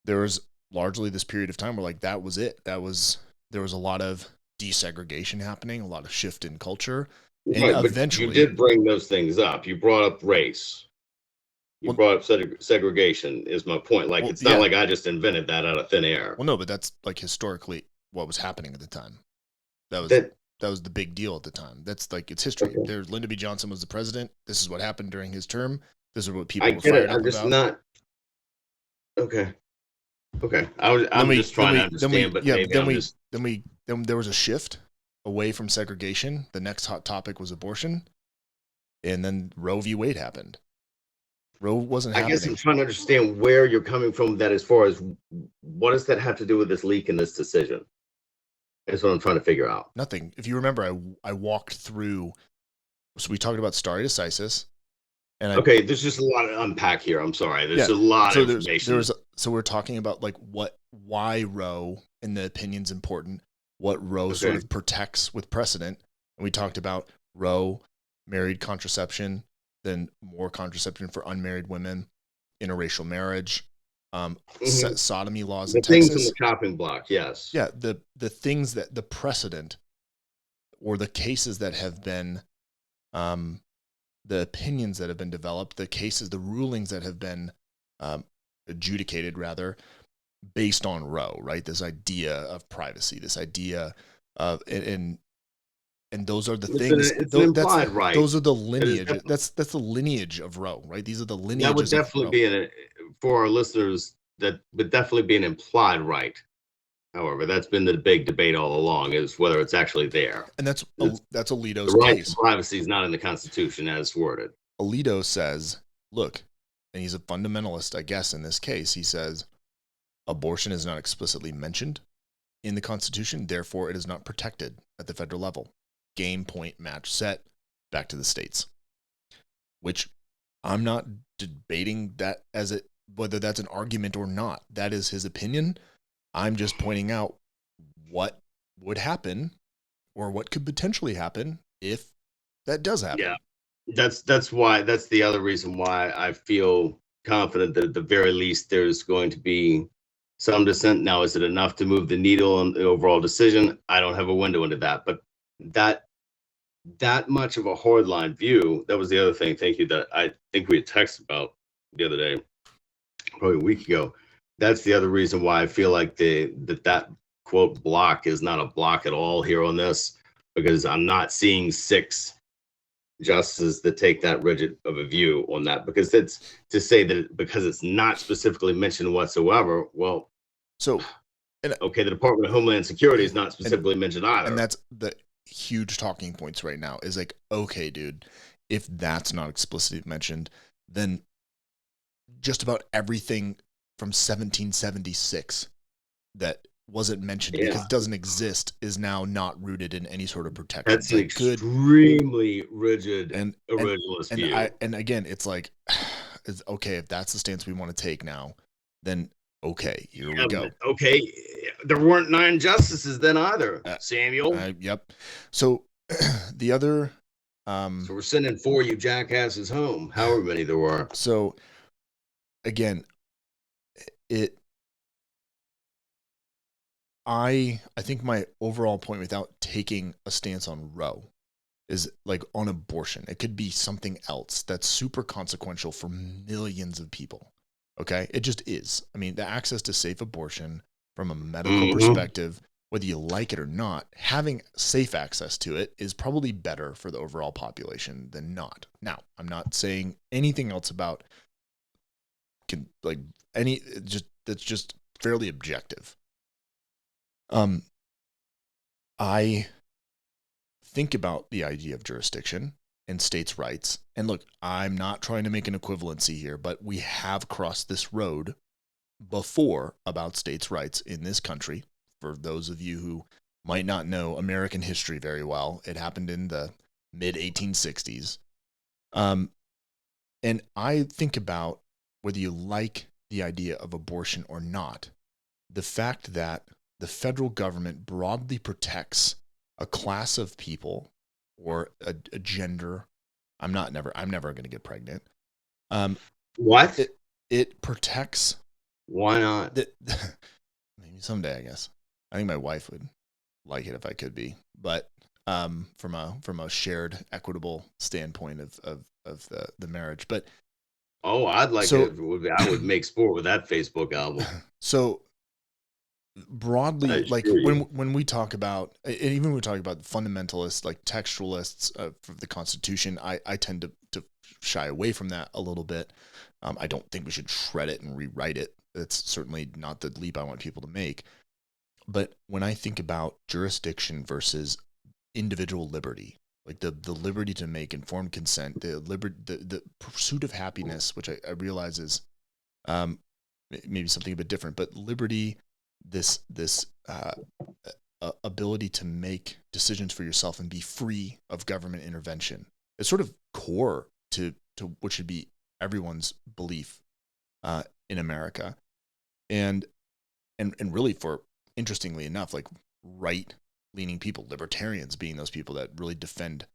C: there was largely this period of time where like that was it. There was a lot of desegregation happening, a lot of shift in culture. And
D: right,
C: eventually,
D: but you did bring those things up. You brought up race. You brought up segregation is my point. Like, it's not like I just invented that out of thin air.
C: Well, no, but that's like historically what was happening at the time. That was the big deal at the time. That's like, it's history.
D: Okay.
C: Lyndon B. Johnson was the president. This is what happened during his term. This is what people were
D: fired
C: fired
D: up
C: up
D: I'm just
C: about.
D: not. Okay. I'm just trying to understand, but
C: then there was a shift away from segregation. The next hot topic was abortion. And then Roe v. Wade happened. Roe wasn't happening.
D: I guess I'm trying to understand where you're coming from, that as far as what does that have to do with this leak in this decision? That's what I'm trying to figure out.
C: Nothing. If you remember, I walked through. So we talked about stare decisis. And
D: okay, there's just a lot to unpack here. I'm sorry. There's a lot of information.
C: So we're talking about like why Roe and the opinion's important, what Roe sort of protects with precedent. And we talked about Roe, married contraception, then more contraception for unmarried women, interracial marriage, sodomy laws in Texas.
D: The things in the chopping block, yes.
C: Yeah, the things that the precedent or the cases that have been the opinions that have been developed, the cases, the rulings that have been adjudicated, rather, based on Roe, right? This idea of privacy, this idea of, and those are the things.
D: It's an implied right.
C: Those are the lineage. That's the lineage of Roe, right? These are the lineages.
D: That would definitely be for our listeners. That would definitely be an implied right. However, that's been the big debate all along, is whether it's actually there.
C: And that's Alito's
D: the right
C: case.
D: To privacy is not in the Constitution as worded.
C: Alito says, look, and he's a fundamentalist, I guess, in this case. He says, abortion is not explicitly mentioned in the Constitution, therefore it is not protected at the federal level. Game, point, match, set, back to the states. Which I'm not debating that whether that's an argument or not. That is his opinion. I'm just pointing out what would happen or what could potentially happen if that does happen.
D: Yeah, that's the other reason why I feel confident that at the very least there's going to be some dissent. Now, is it enough to move the needle on the overall decision? I don't have a window into that, but that much of a hardline view, that was the other thing, thank you, that I think we had texted about the other day, probably a week ago. That's the other reason why I feel like that quote block is not a block at all here on this, because I'm not seeing 6 justices that take that rigid of a view on that, because it's to say that because it's not specifically mentioned whatsoever. Well,
C: so
D: okay, the Department of Homeland Security is not specifically mentioned either.
C: And that's the huge talking points right now is like, okay, dude, if that's not explicitly mentioned, then just about everything from 1776 that wasn't mentioned because it doesn't exist is now not rooted in any sort of protection.
D: That's an extremely rigid and originalist view.
C: And again, it's like, it's okay, if that's the stance we want to take now, then okay, here we go.
D: Okay, there weren't 9 justices then either, Samuel.
C: Yep. So the other...
D: so we're sending 4 you jackasses home, however many there were.
C: So again, I think my overall point, without taking a stance on Roe, is like on abortion. It could be something else that's super consequential for millions of people. Okay? It just is. I mean, the access to safe abortion from a medical perspective, whether you like it or not, having safe access to it is probably better for the overall population than not. Now, I'm not saying anything else about that's just fairly objective. I think about the idea of jurisdiction and states' rights. And look, I'm not trying to make an equivalency here, but we have crossed this road before about states' rights in this country. For those of you who might not know American history very well, it happened in the mid-1860s. And I think about whether you like the idea of abortion or not, the fact that the federal government broadly protects a class of people or a gender. I'm never going to get pregnant.
D: What?
C: It protects.
D: Why not?
C: Maybe someday, I guess. I think my wife would like it if I could be, but from a shared equitable standpoint of the marriage. But
D: I'd like it. I would make sport with that Facebook album. So
C: broadly, like when we talk about, and even when we talk about fundamentalists, like textualists for the Constitution, I tend to shy away from that a little bit. I don't think we should shred it and rewrite it. That's certainly not the leap I want people to make. But when I think about jurisdiction versus individual liberty, like the liberty to make informed consent, the pursuit of happiness, which I realize is maybe something a bit different, but liberty, this ability to make decisions for yourself and be free of government intervention. It's sort of core to what should be everyone's belief in America, and really, for interestingly enough, like right-leaning people, libertarians being those people that really defend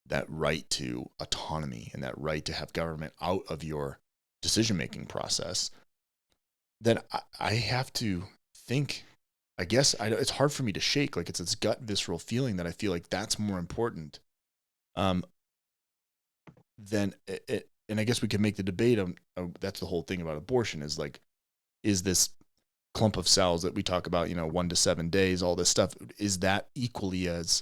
C: that right to autonomy and that right to have government out of your decision-making process, then I have to think, I guess it's hard for me to shake. Like, it's this gut visceral feeling that I feel like that's more important than it. And I guess we could make the debate that's the whole thing about abortion is like, is this clump of cells that we talk about, 1 to 7 days, all this stuff, is that equally as,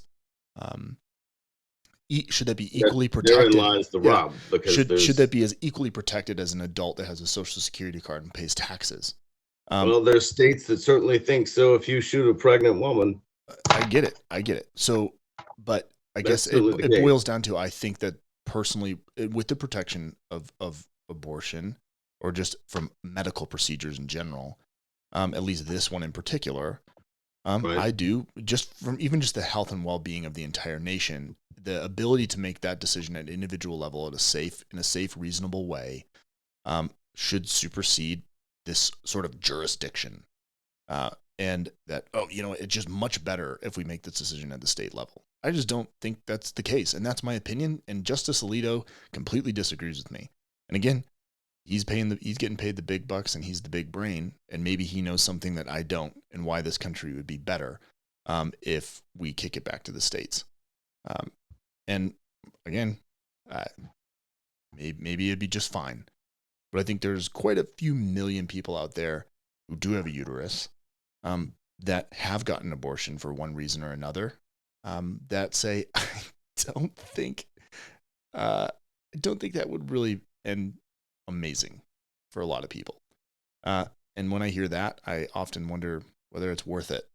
C: should that be equally protected?
D: Therein lies the rub, because
C: should that be as equally protected as an adult that has a social security card and pays taxes?
D: Well, there's states that certainly think so. If you shoot a pregnant woman,
C: I get it. So, but I guess it boils down to, I think that personally, with the protection of abortion, or just from medical procedures in general, at least this one in particular, right. I do, just from even just the health and well-being of the entire nation, the ability to make that decision at individual level in a safe, reasonable way, should supersede this sort of jurisdiction. And that, it's just much better if we make this decision at the state level. I just don't think that's the case. And that's my opinion. And Justice Alito completely disagrees with me. And again, he's getting paid the big bucks, and he's the big brain. And maybe he knows something that I don't, and why this country would be better if we kick it back to the states. And again, maybe it'd be just fine. But I think there's quite a few million people out there who do have a uterus, that have gotten abortion for one reason or another, that say, I don't think that would really end amazing for a lot of people. And when I hear that, I often wonder whether it's worth it.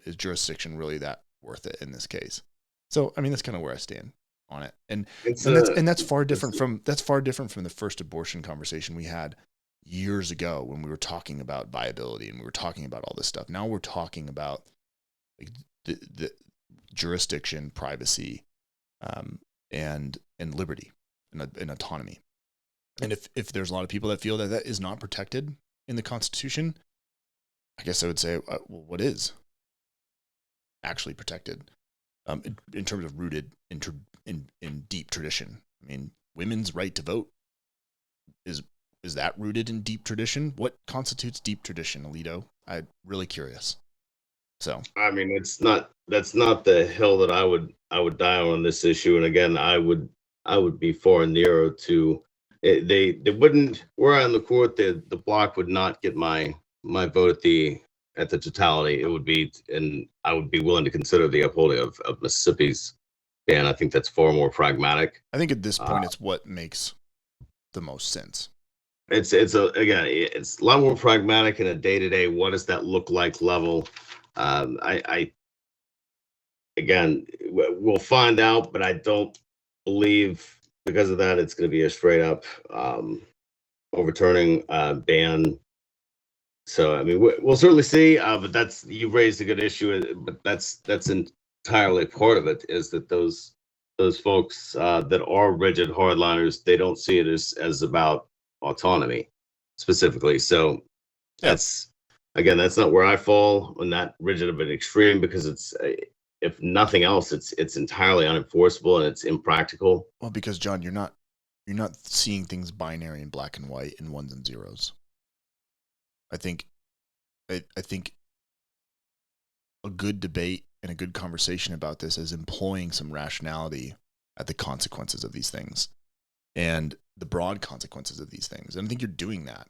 C: Is jurisdiction really that worth it in this case? So, I mean, that's kind of where I stand on it. And that's far different from the first abortion conversation we had years ago, when we were talking about viability and we were talking about all this stuff. Now we're talking about like the jurisdiction, privacy, and liberty and autonomy. And if there's a lot of people that feel that is not protected in the Constitution, I guess I would say, well, what is actually protected in terms of rooted in deep tradition? I mean, women's right to vote, is that rooted in deep tradition? What constitutes deep tradition, Alito? I'm really curious. So, I mean, that's not the hill that I would die on this issue. And again, I would be far nearer to it. They wouldn't, were I on the court, the block would not get my vote at the totality. It would be, and I would be willing to consider the upholding of Mississippi's ban. I think that's far more pragmatic. I think at this point, it's what makes the most sense. It's a lot more pragmatic in a day-to-day, what does that look like level. Again, we'll find out, but I don't believe because of that it's going to be a straight up overturning ban. So I mean, we'll certainly see. But you raised a good issue. But that's entirely part of it. Is that those folks that are rigid hardliners, they don't see it as about autonomy specifically. So that's not where I fall on that rigid of an extreme, because it's, if nothing else, it's entirely unenforceable and it's impractical. Well, because John, you're not seeing things binary in black and white in ones and zeros. I think a good debate and a good conversation about this is employing some rationality at the consequences of these things and the broad consequences of these things. And I think you're doing that.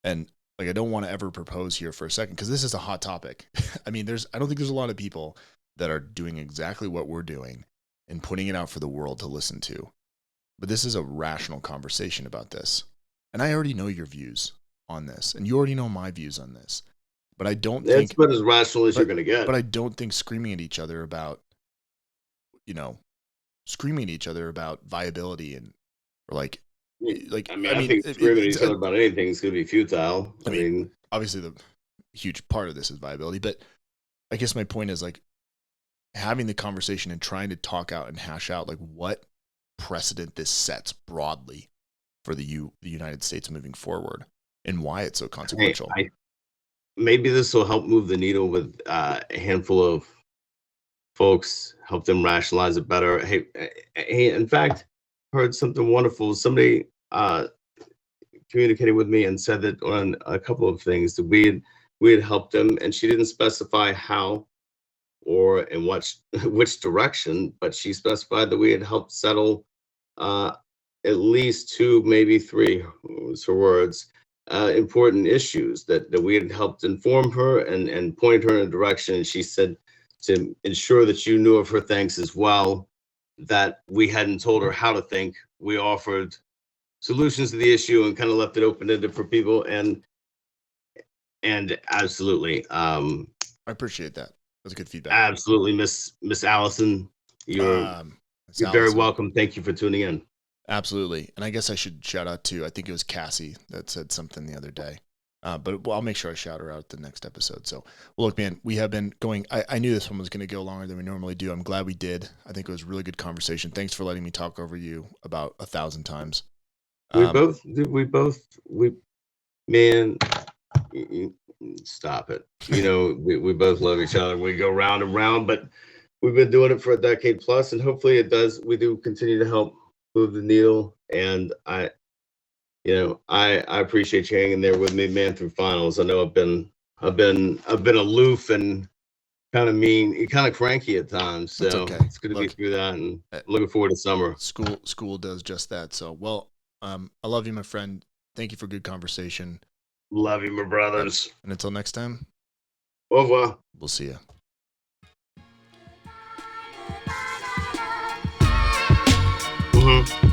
C: And like, I don't want to ever propose here for a second, because this is a hot topic. I mean, I don't think there's a lot of people that are doing exactly what we're doing and putting it out for the world to listen to. But this is a rational conversation about this. And I already know your views on this, and you already know my views on this. But I don't think it's about as rational as you're going to get. But I don't think screaming at each other about viability I think screaming at each other about anything is going to be futile. I mean, obviously the huge part of this is viability, but I guess my point is like having the conversation and trying to talk out and hash out like what precedent this sets broadly for the United States moving forward and why it's so consequential.
D: Maybe this will help move the needle with a handful of folks, help them rationalize it better. Hey, in fact, heard something wonderful. Somebody communicated with me and said that on a couple of things that we had helped them, and she didn't specify how or in which direction, but she specified that we had helped settle at least 2, maybe 3, was her words, important issues that we had helped inform her and point her in a direction. And she said to ensure that you knew of her thanks as well, that we hadn't told her how to think. We offered solutions to the issue and kind of left it open-ended for people. And absolutely. I
C: appreciate that. That's good feedback.
D: Absolutely, Miss Allison. You're very welcome. Thank you for tuning in.
C: Absolutely. And I guess I should shout out to, I think it was Cassie that said something the other day. But I'll make sure I shout her out at the next episode. So, well, look, man, we have been going, I knew this one was going to go longer than we normally do. I'm glad we did. I think it was a really good conversation. Thanks for letting me talk over you about 1,000 times.
D: Man, stop it. You know, we both love each other. We go round and round, but we've been doing it for a decade plus, and hopefully we do continue to help move the needle. And I appreciate you hanging there with me, man, through finals. I know I've been aloof and kind of mean, kind of cranky at times. So okay. It's good to be through that, and looking forward to summer.
C: School does just that. So, well, I love you, my friend. Thank you for good conversation.
D: Love you, my brothers.
C: And until next time.
D: Au revoir.
C: We'll see you.
D: Mm-hmm.